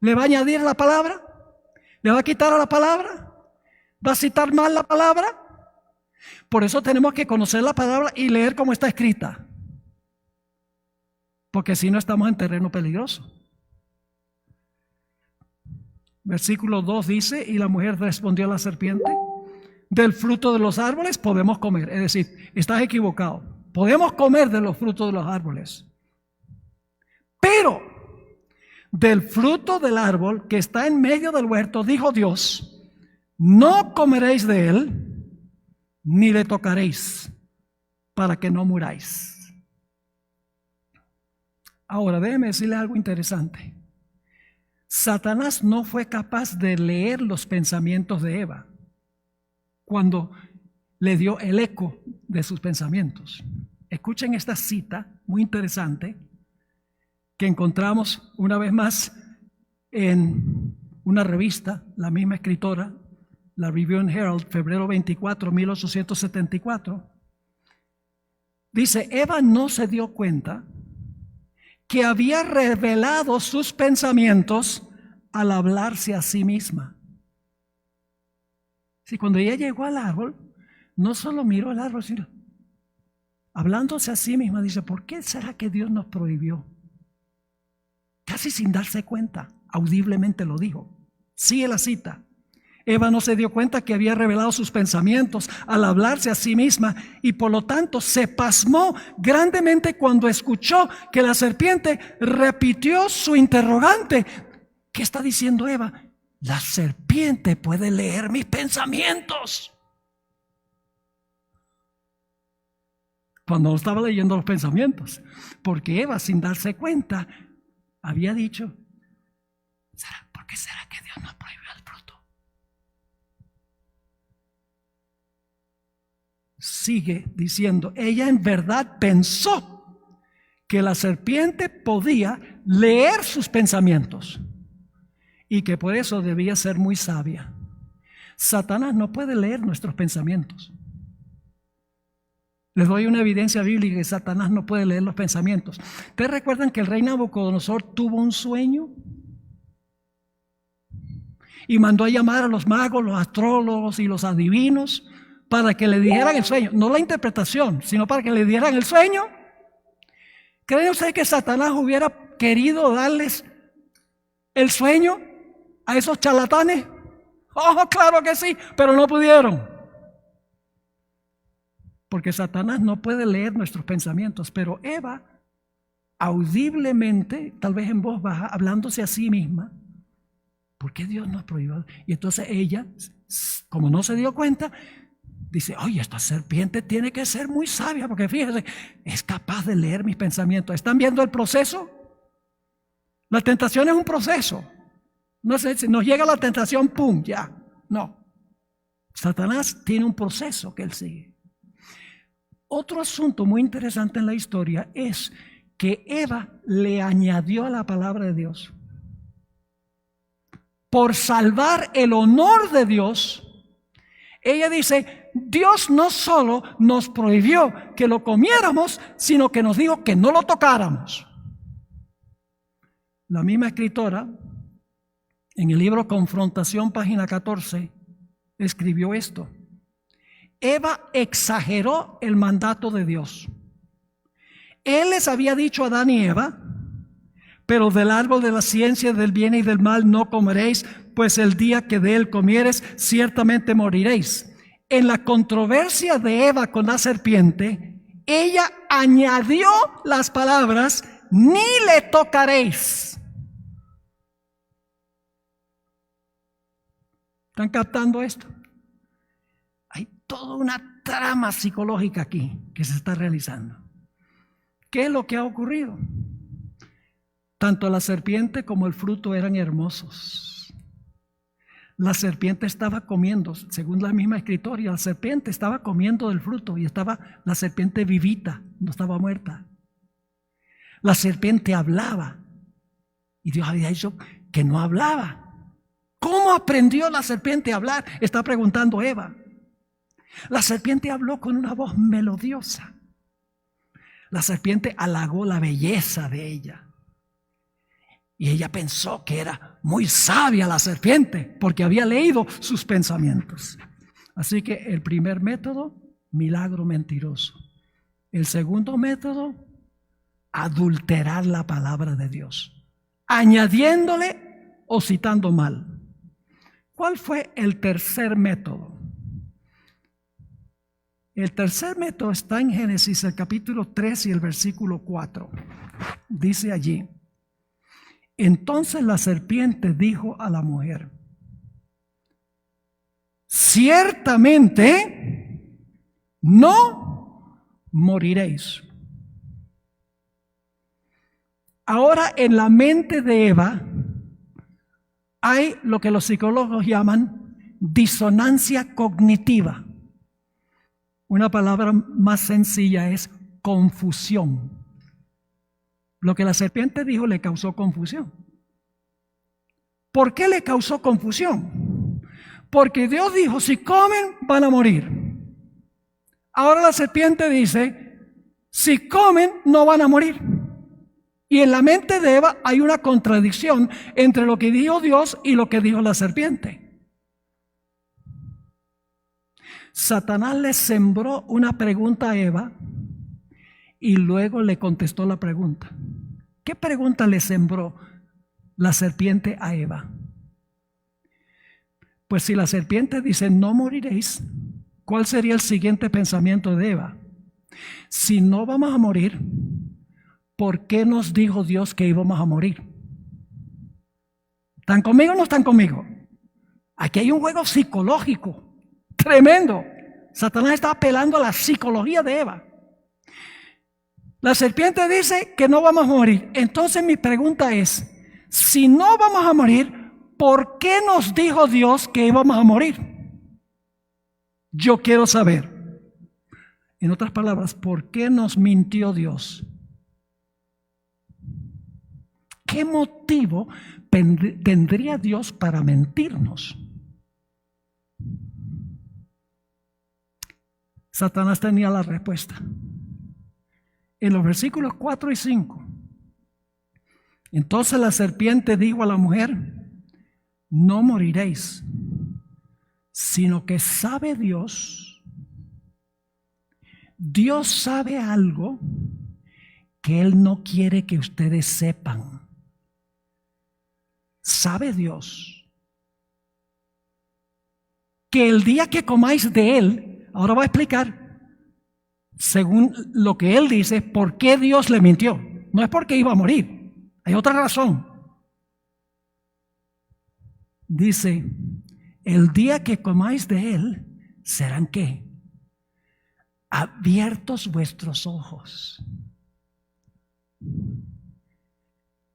¿Le va a añadir la palabra? ¿Le va a quitar a la palabra? ¿Va a citar mal la palabra? Por eso tenemos que conocer la palabra y leer cómo está escrita. Porque si no estamos en terreno peligroso. Versículo 2 dice, y la mujer respondió a la serpiente, del fruto de los árboles podemos comer. Es decir, estás equivocado. Podemos comer de los frutos de los árboles. Pero del fruto del árbol que está en medio del huerto, dijo Dios, no comeréis de él, ni le tocaréis, para que no muráis. Ahora, déjeme decirle algo interesante. Satanás no fue capaz de leer los pensamientos de Eva cuando le dio el eco de sus pensamientos. Escuchen esta cita muy interesante que encontramos una vez más en una revista, la misma escritora, la Review and Herald, febrero 24, 1874. Dice, Eva no se dio cuenta que había revelado sus pensamientos al hablarse a sí misma. Si cuando ella llegó al árbol, no solo miró el árbol, sino hablándose a sí misma, dice, ¿por qué será que Dios nos prohibió? Casi sin darse cuenta, audiblemente lo dijo. Sigue la cita. Eva no se dio cuenta que había revelado sus pensamientos al hablarse a sí misma y por lo tanto se pasmó grandemente cuando escuchó que la serpiente repitió su interrogante. ¿Qué está diciendo Eva? La serpiente puede leer mis pensamientos. Cuando no estaba leyendo los pensamientos, porque Eva, sin darse cuenta, había dicho, ¿por qué será que Dios nos prohibió el fruto? Sigue diciendo, ella en verdad pensó que la serpiente podía leer sus pensamientos y que por eso debía ser muy sabia. Satanás no puede leer nuestros pensamientos. Les doy una evidencia bíblica que Satanás no puede leer los pensamientos. ¿Ustedes recuerdan que el rey Nabucodonosor tuvo un sueño? Y mandó a llamar a los magos, los astrólogos y los adivinos para que le dijeran el sueño. No la interpretación, sino para que le dieran el sueño. ¿Cree usted que Satanás hubiera querido darles el sueño a esos charlatanes? Oh, claro que sí, pero no pudieron. Porque Satanás no puede leer nuestros pensamientos, pero Eva, audiblemente, tal vez en voz baja, hablándose a sí misma, ¿por qué Dios nos prohibió? Y entonces ella, como no se dio cuenta, dice, oye, esta serpiente tiene que ser muy sabia, porque fíjese, es capaz de leer mis pensamientos. ¿Están viendo el proceso? La tentación es un proceso. No sé, si nos llega la tentación, ¡pum!, ya. No. Satanás tiene un proceso que él sigue. Otro asunto muy interesante en la historia es que Eva le añadió a la palabra de Dios. Por salvar el honor de Dios, ella dice, Dios no solo nos prohibió que lo comiéramos, sino que nos dijo que no lo tocáramos. La misma escritora, en el libro Confrontación, página 14, escribió esto. Eva exageró el mandato de Dios. Él les había dicho a Adán y Eva, pero del árbol de la ciencia del bien y del mal no comeréis, pues el día que de él comieres, ciertamente moriréis. En la controversia de Eva con la serpiente, ella añadió las palabras, ni le tocaréis. ¿Están captando esto? Toda una trama psicológica aquí que se está realizando. ¿Qué es lo que ha ocurrido? Tanto la serpiente como el fruto eran hermosos. La serpiente estaba comiendo, según la misma escritora, la serpiente estaba comiendo del fruto y estaba la serpiente vivita, no estaba muerta. La serpiente hablaba y Dios había dicho que no hablaba. ¿Cómo aprendió la serpiente a hablar? Está preguntando Eva. La serpiente habló con una voz melodiosa. La serpiente halagó la belleza de ella. Y ella pensó que era muy sabia la serpiente porque había leído sus pensamientos. Así que el primer método, milagro mentiroso. El segundo método, adulterar la palabra de Dios, añadiéndole o citando mal. ¿Cuál fue el tercer método? El tercer método está en Génesis, el capítulo 3 y el versículo 4. Dice allí, entonces la serpiente dijo a la mujer, ciertamente no moriréis. Ahora en la mente de Eva hay lo que los psicólogos llaman disonancia cognitiva. Una palabra más sencilla es confusión. Lo que la serpiente dijo le causó confusión. ¿Por qué le causó confusión? Porque Dios dijo, si comen van a morir. Ahora la serpiente dice, si comen no van a morir. Y en la mente de Eva hay una contradicción entre lo que dijo Dios y lo que dijo la serpiente. Satanás le sembró una pregunta a Eva y luego le contestó la pregunta. ¿Qué pregunta le sembró la serpiente a Eva? Pues si la serpiente dice no moriréis, ¿cuál sería el siguiente pensamiento de Eva? Si no vamos a morir, ¿por qué nos dijo Dios que íbamos a morir? ¿Están conmigo o no están conmigo? Aquí hay un juego psicológico tremendo. Satanás está apelando a la psicología de Eva. La serpiente dice que no vamos a morir. Entonces mi pregunta es, si no vamos a morir, ¿por qué nos dijo Dios que íbamos a morir? Yo quiero saber. En otras palabras, ¿por qué nos mintió Dios? ¿Qué motivo tendría Dios para mentirnos? Satanás tenía la respuesta. En los versículos 4 y 5. Entonces la serpiente dijo a la mujer, no moriréis, sino que sabe Dios. Dios sabe algo que Él no quiere que ustedes sepan. Sabe Dios que el día que comáis de Él, ahora voy a explicar, según lo que Él dice, por qué Dios le mintió. No es porque iba a morir, hay otra razón. Dice, el día que comáis de Él, serán ¿qué? Abiertos vuestros ojos.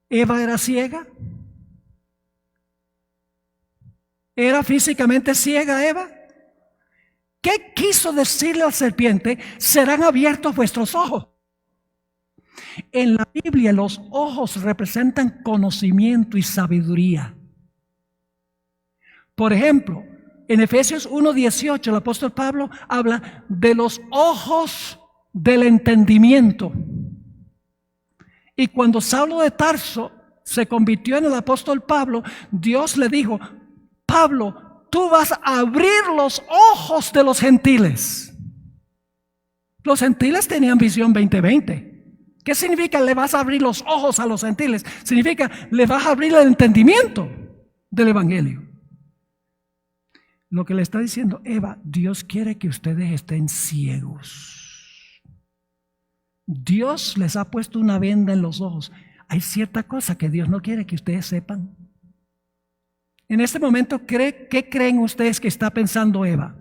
Eva era ciega. ¿Era físicamente ciega Eva? ¿Qué quiso decirle a la serpiente? Serán abiertos vuestros ojos. En la Biblia los ojos representan conocimiento y sabiduría. Por ejemplo, en Efesios 1:18 el apóstol Pablo habla de los ojos del entendimiento. Y cuando Saulo de Tarso se convirtió en el apóstol Pablo, Dios le dijo, Pablo, tú vas a abrir los ojos de los gentiles. Los gentiles tenían visión 2020. ¿Qué significa le vas a abrir los ojos a los gentiles? Significa le vas a abrir el entendimiento del evangelio. Lo que le está diciendo Eva, Dios quiere que ustedes estén ciegos. Dios les ha puesto una venda en los ojos. Hay cierta cosa que Dios no quiere que ustedes sepan. En este momento, ¿qué creen ustedes que está pensando Eva?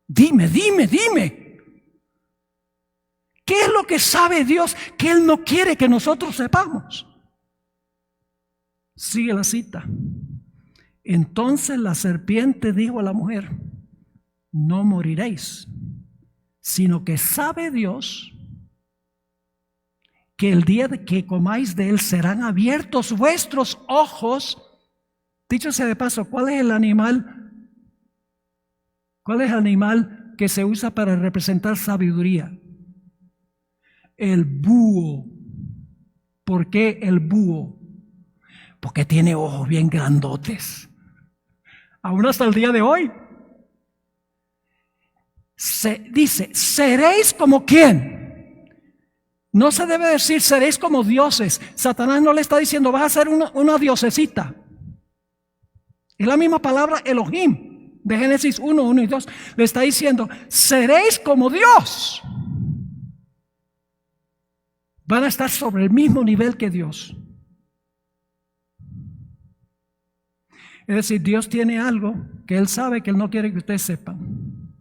Dime. ¿Qué es lo que sabe Dios que Él no quiere que nosotros sepamos? Sigue la cita. Entonces la serpiente dijo a la mujer, no moriréis, sino que sabe Dios que el día de que comáis de Él serán abiertos vuestros ojos. Dicho sea de paso, ¿cuál es el animal? ¿Cuál es el animal que se usa para representar sabiduría? El búho. ¿Por qué el búho? Porque tiene ojos bien grandotes. Aún hasta el día de hoy. Dice, ¿seréis como quién? No se debe decir seréis como dioses. Satanás no le está diciendo vas a ser una diosecita. Es la misma palabra Elohim de Génesis 1, 1 y 2. Le está diciendo, seréis como Dios. Van a estar sobre el mismo nivel que Dios. Es decir, Dios tiene algo que Él sabe que Él no quiere que ustedes sepan.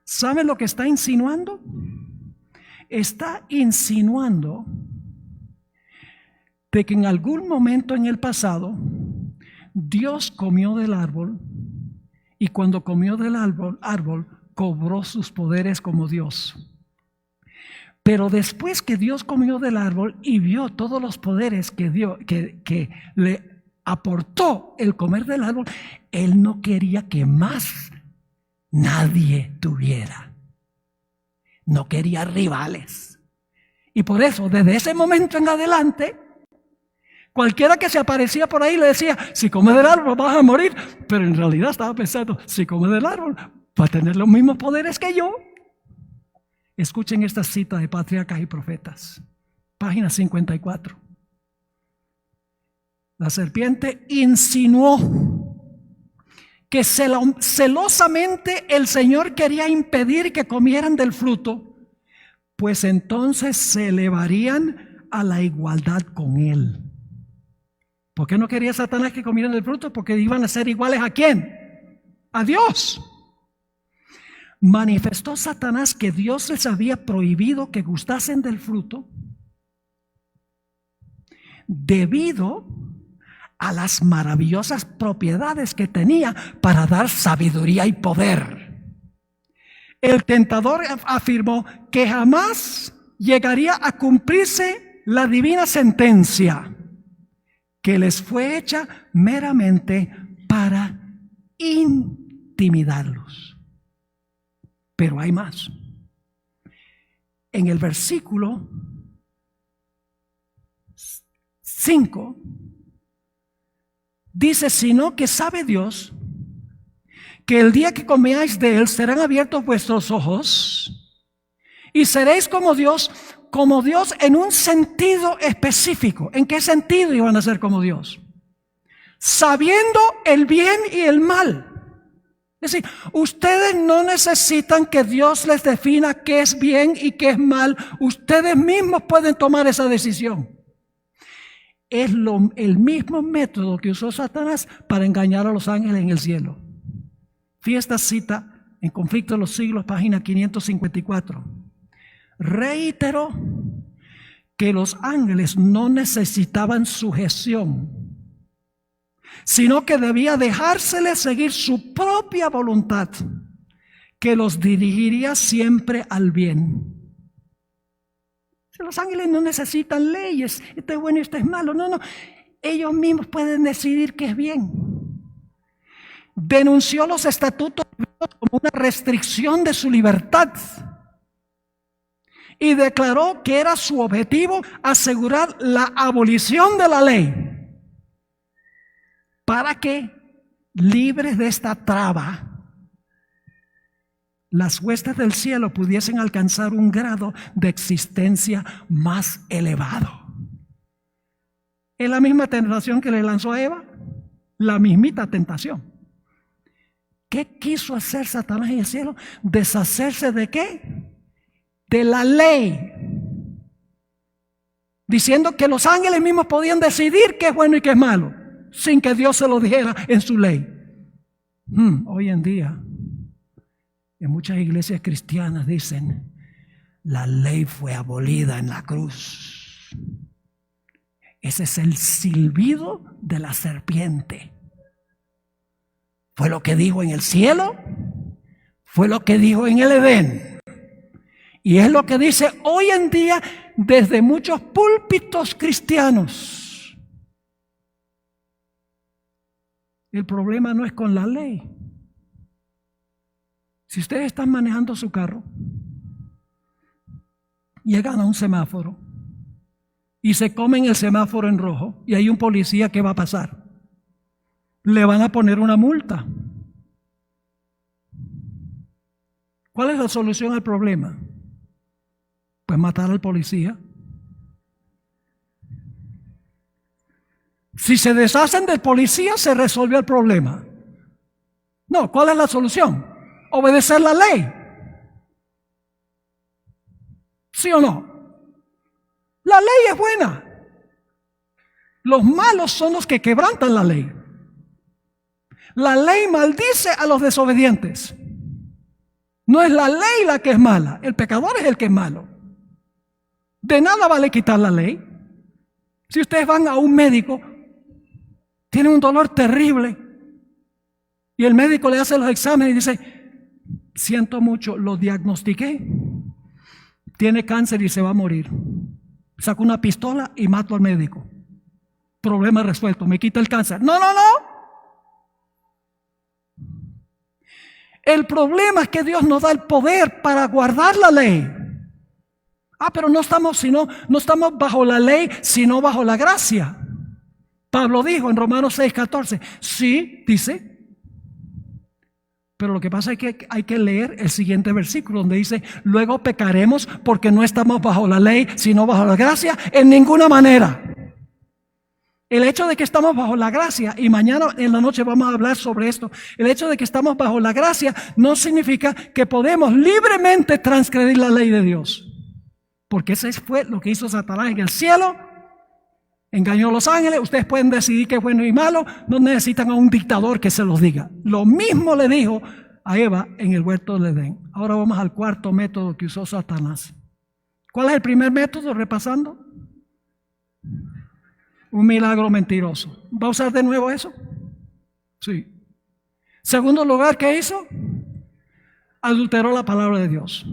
¿Sabe lo que está insinuando? Está insinuando de que en algún momento en el pasado Dios comió del árbol y cuando comió del árbol cobró sus poderes como Dios. Pero después que Dios comió del árbol y vio todos los poderes que le aportó el comer del árbol, Él no quería que más nadie tuviera. No quería rivales. Y por eso, desde ese momento en adelante, cualquiera que se aparecía por ahí le decía, si comes del árbol vas a morir. Pero en realidad estaba pensando, si comes del árbol va a tener los mismos poderes que yo. Escuchen esta cita de Patriarcas y Profetas, página 54. La serpiente insinuó que celosamente el Señor quería impedir que comieran del fruto, pues entonces se elevarían a la igualdad con Él. ¿Por qué no quería Satanás que comieran del fruto? Porque iban a ser iguales ¿a quién? A Dios. Manifestó Satanás que Dios les había prohibido que gustasen del fruto debido a las maravillosas propiedades que tenía para dar sabiduría y poder. El tentador afirmó que jamás llegaría a cumplirse la divina sentencia que les fue hecha meramente para intimidarlos. Pero hay más. En el versículo 5 dice, sino que sabe Dios que el día que comáis de él serán abiertos vuestros ojos y seréis como Dios en un sentido específico. ¿En qué sentido iban a ser como Dios? Sabiendo el bien y el mal. Es decir, ustedes no necesitan que Dios les defina qué es bien y qué es mal. Ustedes mismos pueden tomar esa decisión. Es el mismo método que usó Satanás para engañar a los ángeles en el cielo. Fíjate esta cita en Conflicto de los Siglos, página 554. Reiteró que los ángeles no necesitaban sujeción, sino que debía dejárseles seguir su propia voluntad, que los dirigiría siempre al bien. Los ángeles no necesitan leyes, este es bueno y este es malo, no. Ellos mismos pueden decidir qué es bien. Denunció los estatutos como una restricción de su libertad y declaró que era su objetivo asegurar la abolición de la ley, para que, libres de esta traba, las huestes del cielo pudiesen alcanzar un grado de existencia más elevado. Es la misma tentación que le lanzó a Eva, la mismita tentación. ¿Qué quiso hacer Satanás en el cielo? ¿Deshacerse de qué? De la ley. Diciendo que los ángeles mismos podían decidir qué es bueno y qué es malo, sin que Dios se lo dijera en su ley. Hoy en día, en muchas iglesias cristianas dicen, la ley fue abolida en la cruz. Ese es el silbido de la serpiente. Fue lo que dijo en el cielo, fue lo que dijo en el Edén. Y es lo que dice hoy en día desde muchos púlpitos cristianos. El problema no es con la ley. Si ustedes están manejando su carro, llegan a un semáforo y se comen el semáforo en rojo y hay un policía que va a pasar, le van a poner una multa. ¿Cuál es la solución al problema? Pues matar al policía. Si se deshacen del policía, se resolvió el problema. No, ¿cuál es la solución? Obedecer la ley. ¿Sí o no? La ley es buena. Los malos son los que quebrantan la ley. La ley maldice a los desobedientes. No es la ley la que es mala, el pecador es el que es malo. De nada vale quitar la ley. Si ustedes van a un médico, tienen un dolor terrible y el médico le hace los exámenes y dice, siento mucho, lo diagnostiqué, tiene cáncer y se va a morir. Saco una pistola y mato al médico. Problema resuelto, me quita el cáncer. No. El problema es que Dios nos da el poder para guardar la ley. Pero no estamos bajo la ley, sino bajo la gracia. Pablo dijo en Romanos 6:14, sí, dice. Pero lo que pasa es que hay que leer el siguiente versículo donde dice, luego pecaremos porque no estamos bajo la ley, sino bajo la gracia, en ninguna manera. El hecho de que estamos bajo la gracia, y mañana en la noche vamos a hablar sobre esto, el hecho de que estamos bajo la gracia no significa que podemos libremente transgredir la ley de Dios. Porque ese fue lo que hizo Satanás en el cielo. Engañó a los ángeles. Ustedes pueden decidir qué es bueno y malo. No necesitan a un dictador que se los diga. Lo mismo le dijo a Eva en el huerto del Edén. Ahora vamos al cuarto método que usó Satanás. ¿Cuál es el primer método? Repasando. Un milagro mentiroso. ¿Va a usar de nuevo eso? Sí. Segundo lugar, ¿qué hizo? Adulteró la palabra de Dios.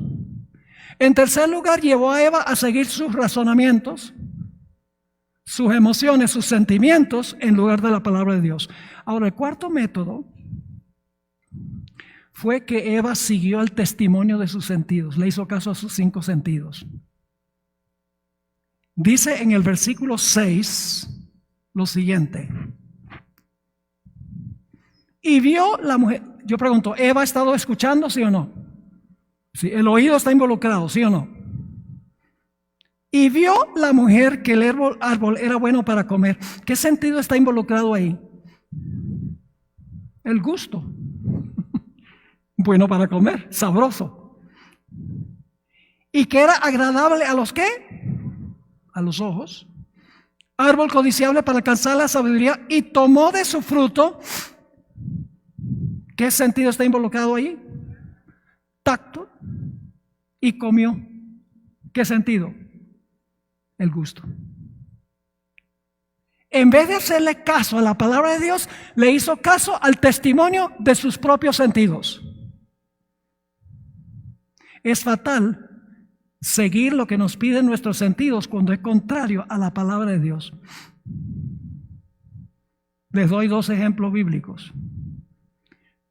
En tercer lugar, llevó a Eva a seguir sus razonamientos, sus emociones, sus sentimientos, en lugar de la palabra de Dios. Ahora, el cuarto método fue que Eva siguió el testimonio de sus sentidos, le hizo caso a sus 5 sentidos. Dice en el versículo 6 lo siguiente. Y vio la mujer, yo pregunto, ¿Eva ha estado escuchando, sí o no? Sí, el oído está involucrado, ¿sí o no? Y vio la mujer que el árbol era bueno para comer. ¿Qué sentido está involucrado ahí? El gusto. Bueno para comer, sabroso. ¿Y que era agradable a los qué? A los ojos. Árbol codiciable para alcanzar la sabiduría, y tomó de su fruto. ¿Qué sentido está involucrado ahí? Tacto. Y comió. ¿Qué sentido? El gusto. En vez de hacerle caso a la palabra de Dios, le hizo caso al testimonio de sus propios sentidos. Es fatal seguir lo que nos piden nuestros sentidos cuando es contrario a la palabra de Dios. Les doy 2 ejemplos bíblicos.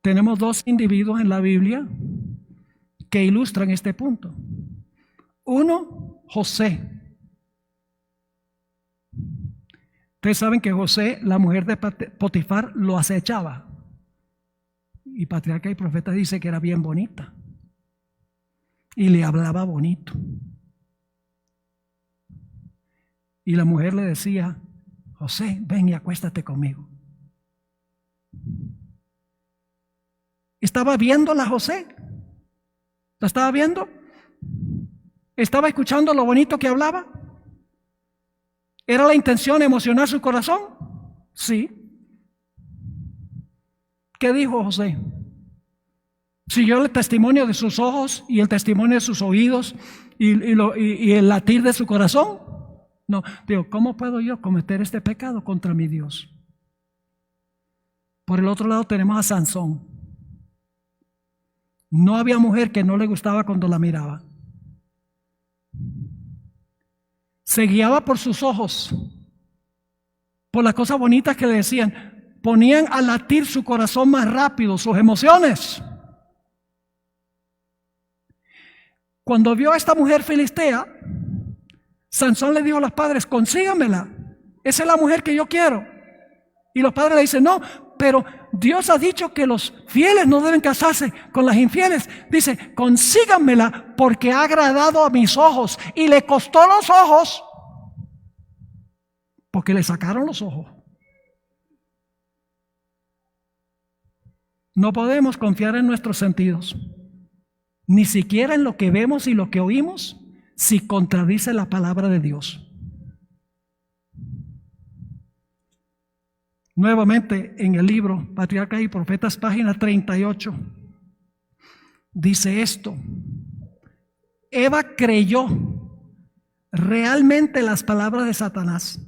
Tenemos 2 individuos en la Biblia que ilustran este punto. Uno, José. Ustedes saben que José, la mujer de Potifar, lo acechaba. Y Patriarca y Profeta dice que era bien bonita. Y le hablaba bonito. Y la mujer le decía, José, ven y acuéstate conmigo. ¿Estaba viéndola José? ¿La estaba viendo? ¿Estaba escuchando lo bonito que hablaba? ¿Era la intención emocionar su corazón? Sí. ¿Qué dijo José? ¿Siguió el testimonio de sus ojos y el testimonio de sus oídos y el latir de su corazón? No. Digo, ¿cómo puedo yo cometer este pecado contra mi Dios? Por el otro lado tenemos a Sansón. No había mujer que no le gustaba cuando la miraba. Se guiaba por sus ojos, por las cosas bonitas que le decían. Ponían a latir su corazón más rápido, sus emociones. Cuando vio a esta mujer filistea, Sansón le dijo a los padres, consígamela, esa es la mujer que yo quiero. Y los padres le dicen, no, pero Dios ha dicho que los fieles no deben casarse con las infieles. Dice, consíganmela porque ha agradado a mis ojos. Y le costó los ojos porque le sacaron los ojos. No podemos confiar en nuestros sentidos, ni siquiera en lo que vemos y lo que oímos, si contradice la palabra de Dios. Nuevamente en el libro Patriarcas y Profetas, página 38, dice esto: Eva creyó realmente las palabras de Satanás,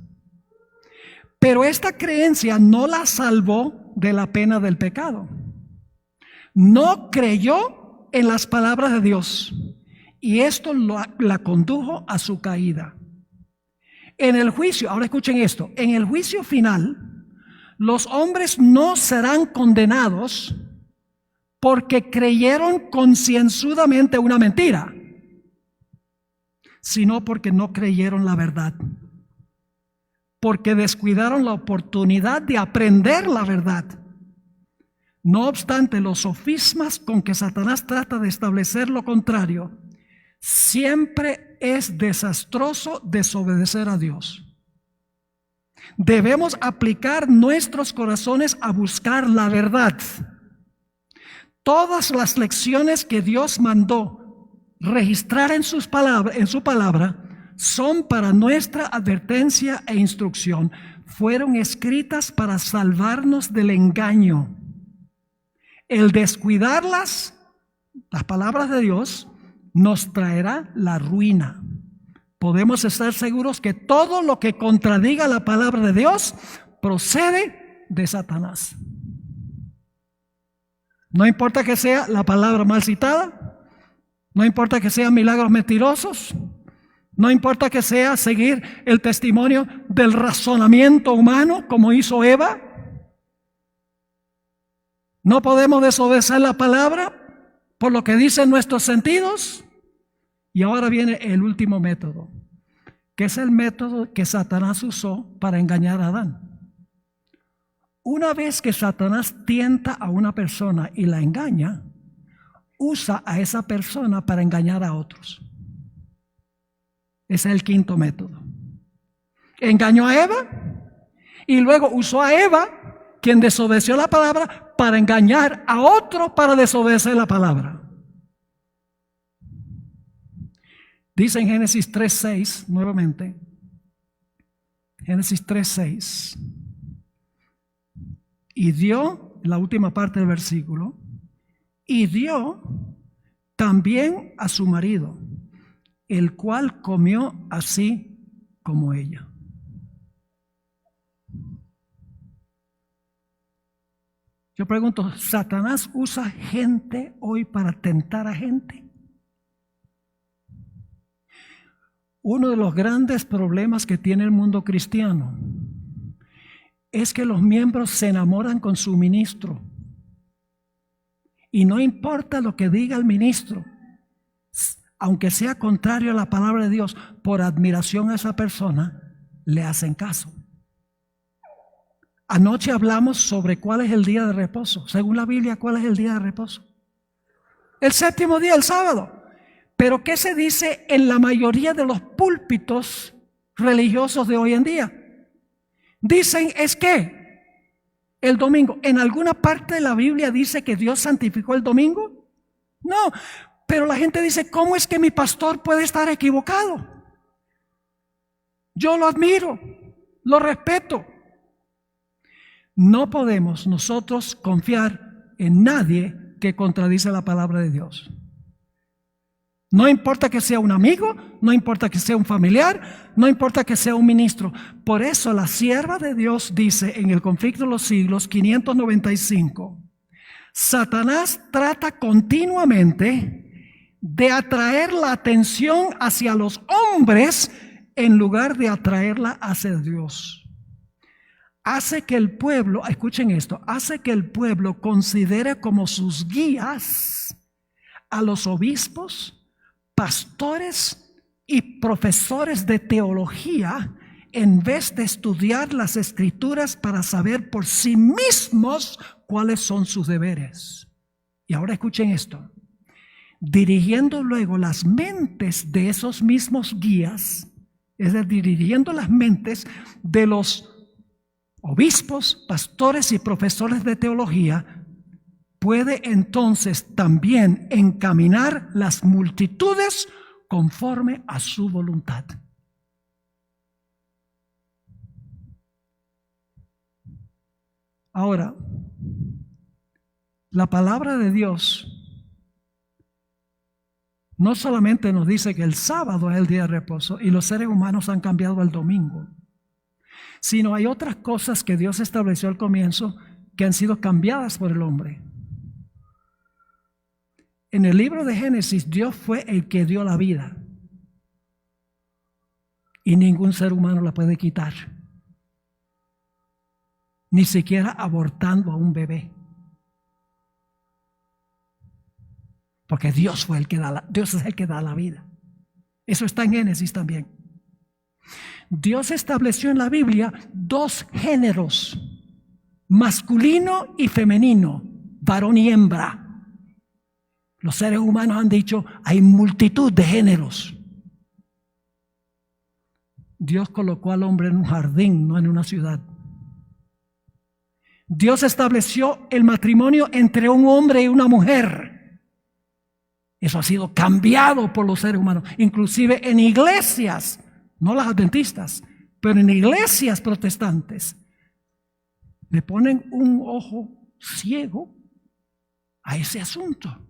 pero esta creencia no la salvó de la pena del pecado. No creyó en las palabras de Dios, y esto la condujo a su caída. En el juicio, ahora escuchen esto, en el juicio final, los hombres no serán condenados porque creyeron concienzudamente una mentira, sino porque no creyeron la verdad, porque descuidaron la oportunidad de aprender la verdad. No obstante, los sofismas con que Satanás trata de establecer lo contrario, siempre es desastroso desobedecer a Dios. Debemos aplicar nuestros corazones a buscar la verdad. Todas las lecciones que Dios mandó registrar en su palabra son para nuestra advertencia e instrucción. Fueron escritas para salvarnos del engaño. El descuidarlas, las palabras de Dios, nos traerá la ruina. Podemos estar seguros que todo lo que contradiga la palabra de Dios procede de Satanás. No importa que sea la palabra mal citada, no importa que sean milagros mentirosos, no importa que sea seguir el testimonio del razonamiento humano como hizo Eva. No podemos desobedecer la palabra por lo que dicen nuestros sentidos. Y ahora viene el último método, que es el método que Satanás usó para engañar a Adán. Una vez que Satanás tienta a una persona y la engaña, usa a esa persona para engañar a otros. Ese es el quinto método. Engañó a Eva y luego usó a Eva, quien desobedeció la palabra, para engañar a otro para desobedecer la palabra. Dice en Génesis 3:6, nuevamente, Génesis 3:6, y dio, la última parte del versículo, y dio también a su marido, el cual comió así como ella. Yo pregunto, ¿Satanás usa gente hoy para tentar a gente? Uno de los grandes problemas que tiene el mundo cristiano es que los miembros se enamoran con su ministro. Y no importa lo que diga el ministro, aunque sea contrario a la palabra de Dios, por admiración a esa persona, le hacen caso. Anoche hablamos sobre cuál es el día de reposo. Según la Biblia, ¿cuál es el día de reposo? El séptimo día, el sábado. Pero ¿qué se dice en la mayoría de los púlpitos religiosos de hoy en día? Dicen es que el domingo. ¿En alguna parte de la Biblia dice que Dios santificó el domingo? No, pero la gente dice, ¿cómo es que mi pastor puede estar equivocado? Yo lo admiro, lo respeto. No podemos nosotros confiar en nadie que contradice la palabra de Dios. No importa que sea un amigo, no importa que sea un familiar, no importa que sea un ministro. Por eso la sierva de Dios dice en el Conflicto de los Siglos 595, Satanás trata continuamente de atraer la atención hacia los hombres en lugar de atraerla hacia Dios. Hace que el pueblo, escuchen esto, hace que el pueblo considere como sus guías a los obispos, pastores y profesores de teología en vez de estudiar las escrituras para saber por sí mismos cuáles son sus deberes. Y ahora escuchen esto, dirigiendo luego las mentes de esos mismos guías, es decir, dirigiendo las mentes de los obispos, pastores y profesores de teología, puede entonces también encaminar las multitudes conforme a su voluntad. Ahora, la palabra de Dios no solamente nos dice que el sábado es el día de reposo y los seres humanos han cambiado al domingo, sino hay otras cosas que Dios estableció al comienzo que han sido cambiadas por el hombre. En el libro de Génesis, Dios fue el que dio la vida y ningún ser humano la puede quitar, ni siquiera abortando a un bebé, porque Dios fue el que Dios es el que da la vida. Eso está en Génesis también. Dios estableció en la Biblia 2 géneros, masculino y femenino, varón y hembra. Los seres humanos han dicho, hay multitud de géneros. Dios colocó al hombre en un jardín, no en una ciudad. Dios estableció el matrimonio entre un hombre y una mujer. Eso ha sido cambiado por los seres humanos, inclusive en iglesias, no las adventistas, pero en iglesias protestantes. Le ponen un ojo ciego a ese asunto.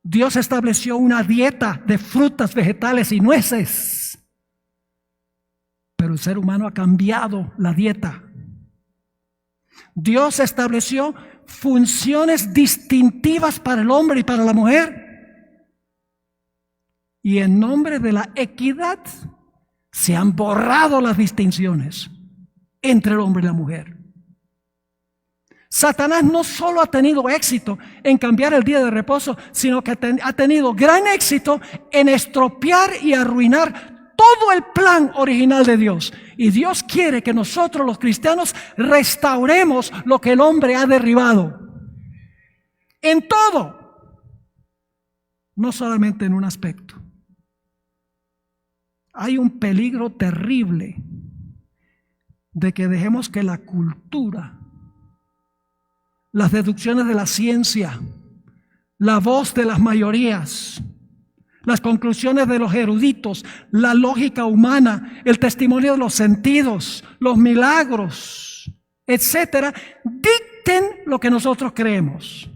Dios estableció una dieta de frutas, vegetales y nueces, pero el ser humano ha cambiado la dieta. Dios estableció funciones distintivas para el hombre y para la mujer. Y en nombre de la equidad se han borrado las distinciones entre el hombre y la mujer. Satanás no solo ha tenido éxito en cambiar el día de reposo, sino que ha tenido gran éxito en estropear y arruinar todo el plan original de Dios. Y Dios quiere que nosotros los cristianos restauremos lo que el hombre ha derribado. En todo. No solamente en un aspecto. Hay un peligro terrible de que dejemos que la cultura, las deducciones de la ciencia, la voz de las mayorías, las conclusiones de los eruditos, la lógica humana, el testimonio de los sentidos, los milagros, etcétera, dicten lo que nosotros creemos.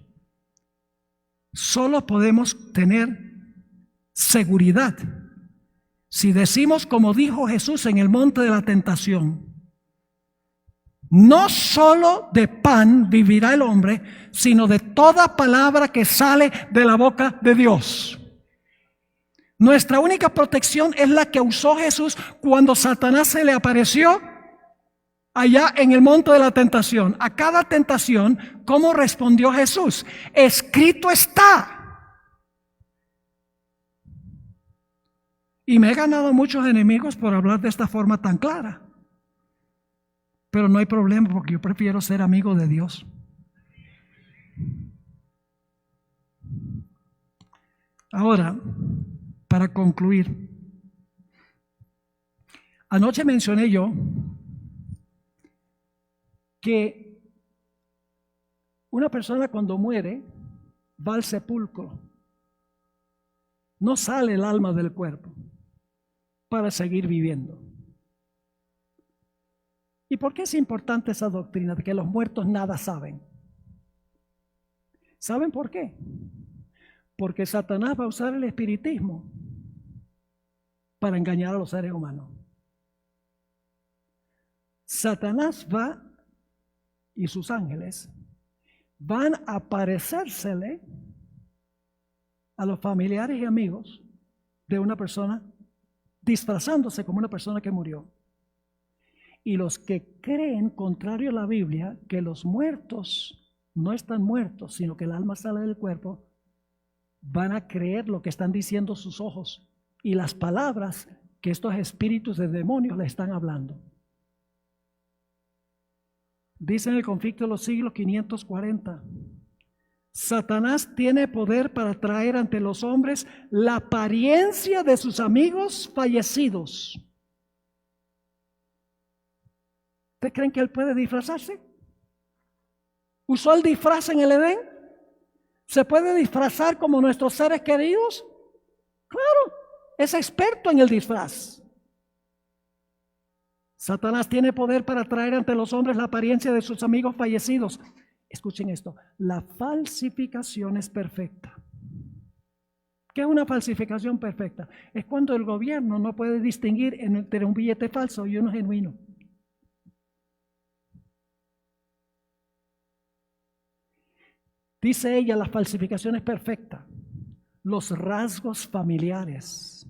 Solo podemos tener seguridad si decimos como dijo Jesús en el monte de la tentación: no solo de pan vivirá el hombre, sino de toda palabra que sale de la boca de Dios. Nuestra única protección es la que usó Jesús cuando Satanás se le apareció allá en el monte de la tentación. A cada tentación, ¿cómo respondió Jesús? Escrito está. Y me he ganado muchos enemigos por hablar de esta forma tan clara. Pero no hay problema, porque yo prefiero ser amigo de Dios. Ahora, para concluir, anoche mencioné yo que una persona cuando muere va al sepulcro. No sale el alma del cuerpo para seguir viviendo. ¿Y por qué es importante esa doctrina de que los muertos nada saben? ¿Saben por qué? Porque Satanás va a usar el espiritismo para engañar a los seres humanos. Satanás va y sus ángeles van a aparecérsele a los familiares y amigos de una persona, disfrazándose como una persona que murió. Y los que creen, contrario a la Biblia, que los muertos no están muertos, sino que el alma sale del cuerpo, van a creer lo que están diciendo sus ojos y las palabras que estos espíritus de demonios le están hablando. Dice en el conflicto de los siglos 540, Satanás tiene poder para traer ante los hombres la apariencia de sus amigos fallecidos. ¿Ustedes creen que él puede disfrazarse? ¿Usó el disfraz en el Edén? ¿Se puede disfrazar como nuestros seres queridos? Claro, es experto en el disfraz. Satanás tiene poder para traer ante los hombres la apariencia de sus amigos fallecidos. Escuchen esto, la falsificación es perfecta. ¿Qué es una falsificación perfecta? Es cuando el gobierno no puede distinguir entre un billete falso y uno genuino. Dice ella, la falsificación es perfecta. Los rasgos familiares,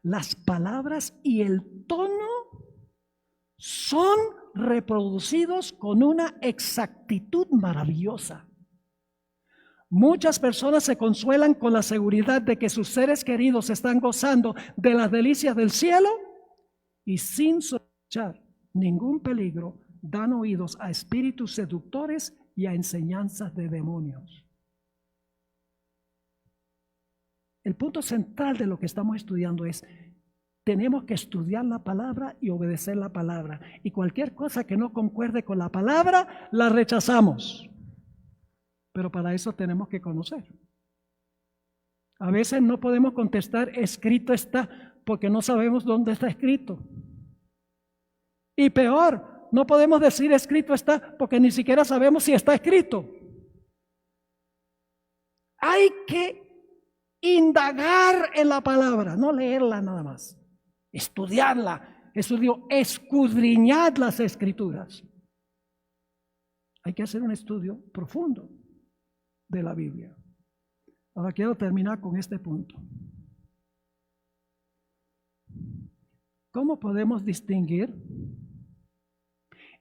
las palabras y el tono son reproducidos con una exactitud maravillosa. Muchas personas se consuelan con la seguridad de que sus seres queridos están gozando de las delicias del cielo y sin sospechar ningún peligro dan oídos a espíritus seductores y a enseñanzas de demonios. El punto central de lo que estamos estudiando es: tenemos que estudiar la palabra y obedecer la palabra. Y cualquier cosa que no concuerde con la palabra, la rechazamos. Pero para eso tenemos que conocer. A veces no podemos contestar escrito está, porque no sabemos dónde está escrito. Y peor, no podemos decir escrito está porque ni siquiera sabemos si está escrito. Hay que indagar en la palabra, no leerla nada más. Estudiarla, escudriñar las escrituras. Hay que hacer un estudio profundo de la Biblia. Ahora quiero terminar con este punto. ¿Cómo podemos distinguir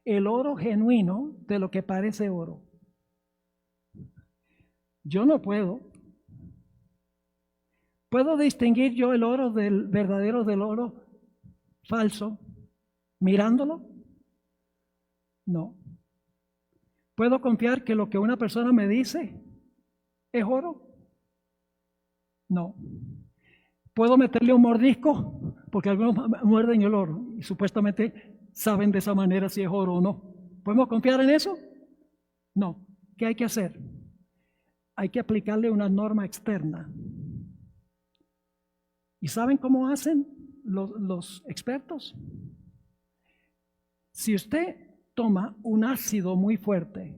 el oro genuino de lo que parece oro? Yo no puedo. ¿Puedo distinguir yo el oro del verdadero del oro falso mirándolo? No. ¿Puedo confiar que lo que una persona me dice es oro? No. ¿Puedo meterle un mordisco? Porque algunos muerden el oro y supuestamente saben de esa manera si es oro o no. ¿Podemos confiar en eso? No. ¿Qué hay que hacer? Hay que aplicarle una norma externa. ¿Y saben cómo hacen los expertos? Si usted toma un ácido muy fuerte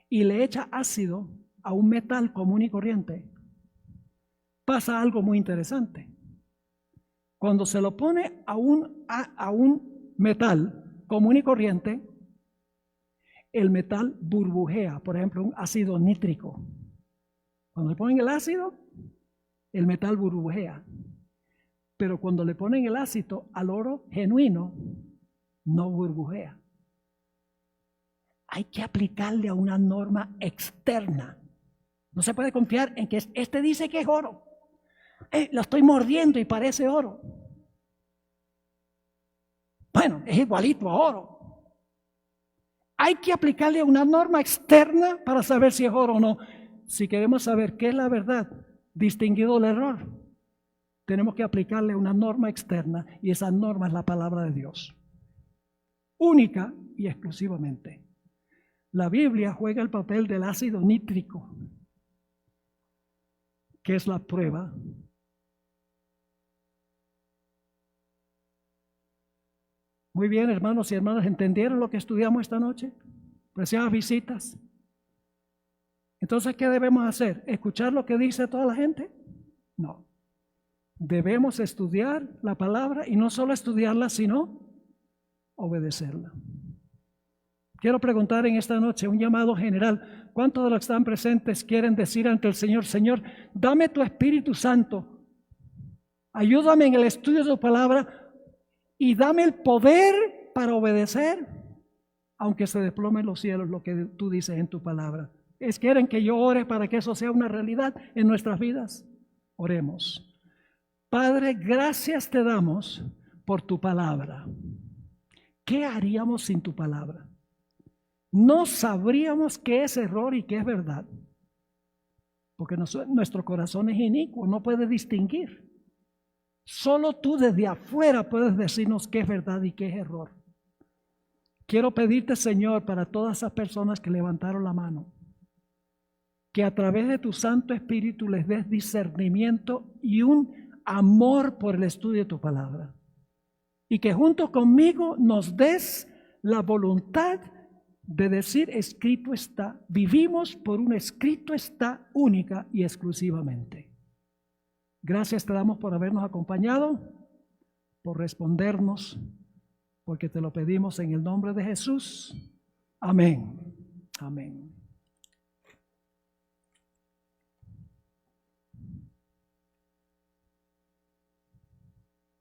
y le echa ácido a un metal común y corriente, pasa algo muy interesante. Cuando se lo pone a un metal común y corriente, el metal burbujea. Por ejemplo, un ácido nítrico. Cuando le ponen el ácido, el metal burbujea. Pero cuando le ponen el ácido al oro genuino, no burbujea. Hay que aplicarle a una norma externa. No se puede confiar en que este dice que es oro. Lo estoy mordiendo y parece oro. Bueno, es igualito a oro. Hay que aplicarle a una norma externa para saber si es oro o no. Si queremos saber qué es la verdad, distinguido el error, tenemos que aplicarle una norma externa, y esa norma es la palabra de Dios. Única y exclusivamente. La Biblia juega el papel del ácido nítrico, que es la prueba. Muy bien, hermanos y hermanas, ¿entendieron lo que estudiamos esta noche? Preciadas visitas. Entonces, ¿qué debemos hacer? ¿Escuchar lo que dice toda la gente? No. Debemos estudiar la palabra, y no solo estudiarla, sino obedecerla. Quiero preguntar en esta noche un llamado general. ¿Cuántos de los que están presentes quieren decir ante el Señor: Señor, dame tu Espíritu Santo, ayúdame en el estudio de tu palabra y dame el poder para obedecer, aunque se desplomen los cielos, lo que tú dices en tu palabra? ¿Quieren que yo ore para que eso sea una realidad en nuestras vidas? Oremos. Padre, gracias te damos por tu palabra. ¿Qué haríamos sin tu palabra? No sabríamos qué es error y qué es verdad, porque nuestro corazón es inicuo, no puede distinguir. Solo tú desde afuera puedes decirnos qué es verdad y qué es error. Quiero pedirte, Señor, para todas esas personas que levantaron la mano, que a través de tu Santo Espíritu les des discernimiento y un amor por el estudio de tu palabra. Y que junto conmigo nos des la voluntad de decir: escrito está. Vivimos por un escrito está única y exclusivamente. Gracias te damos por habernos acompañado, por respondernos, porque te lo pedimos en el nombre de Jesús. Amén. Amén.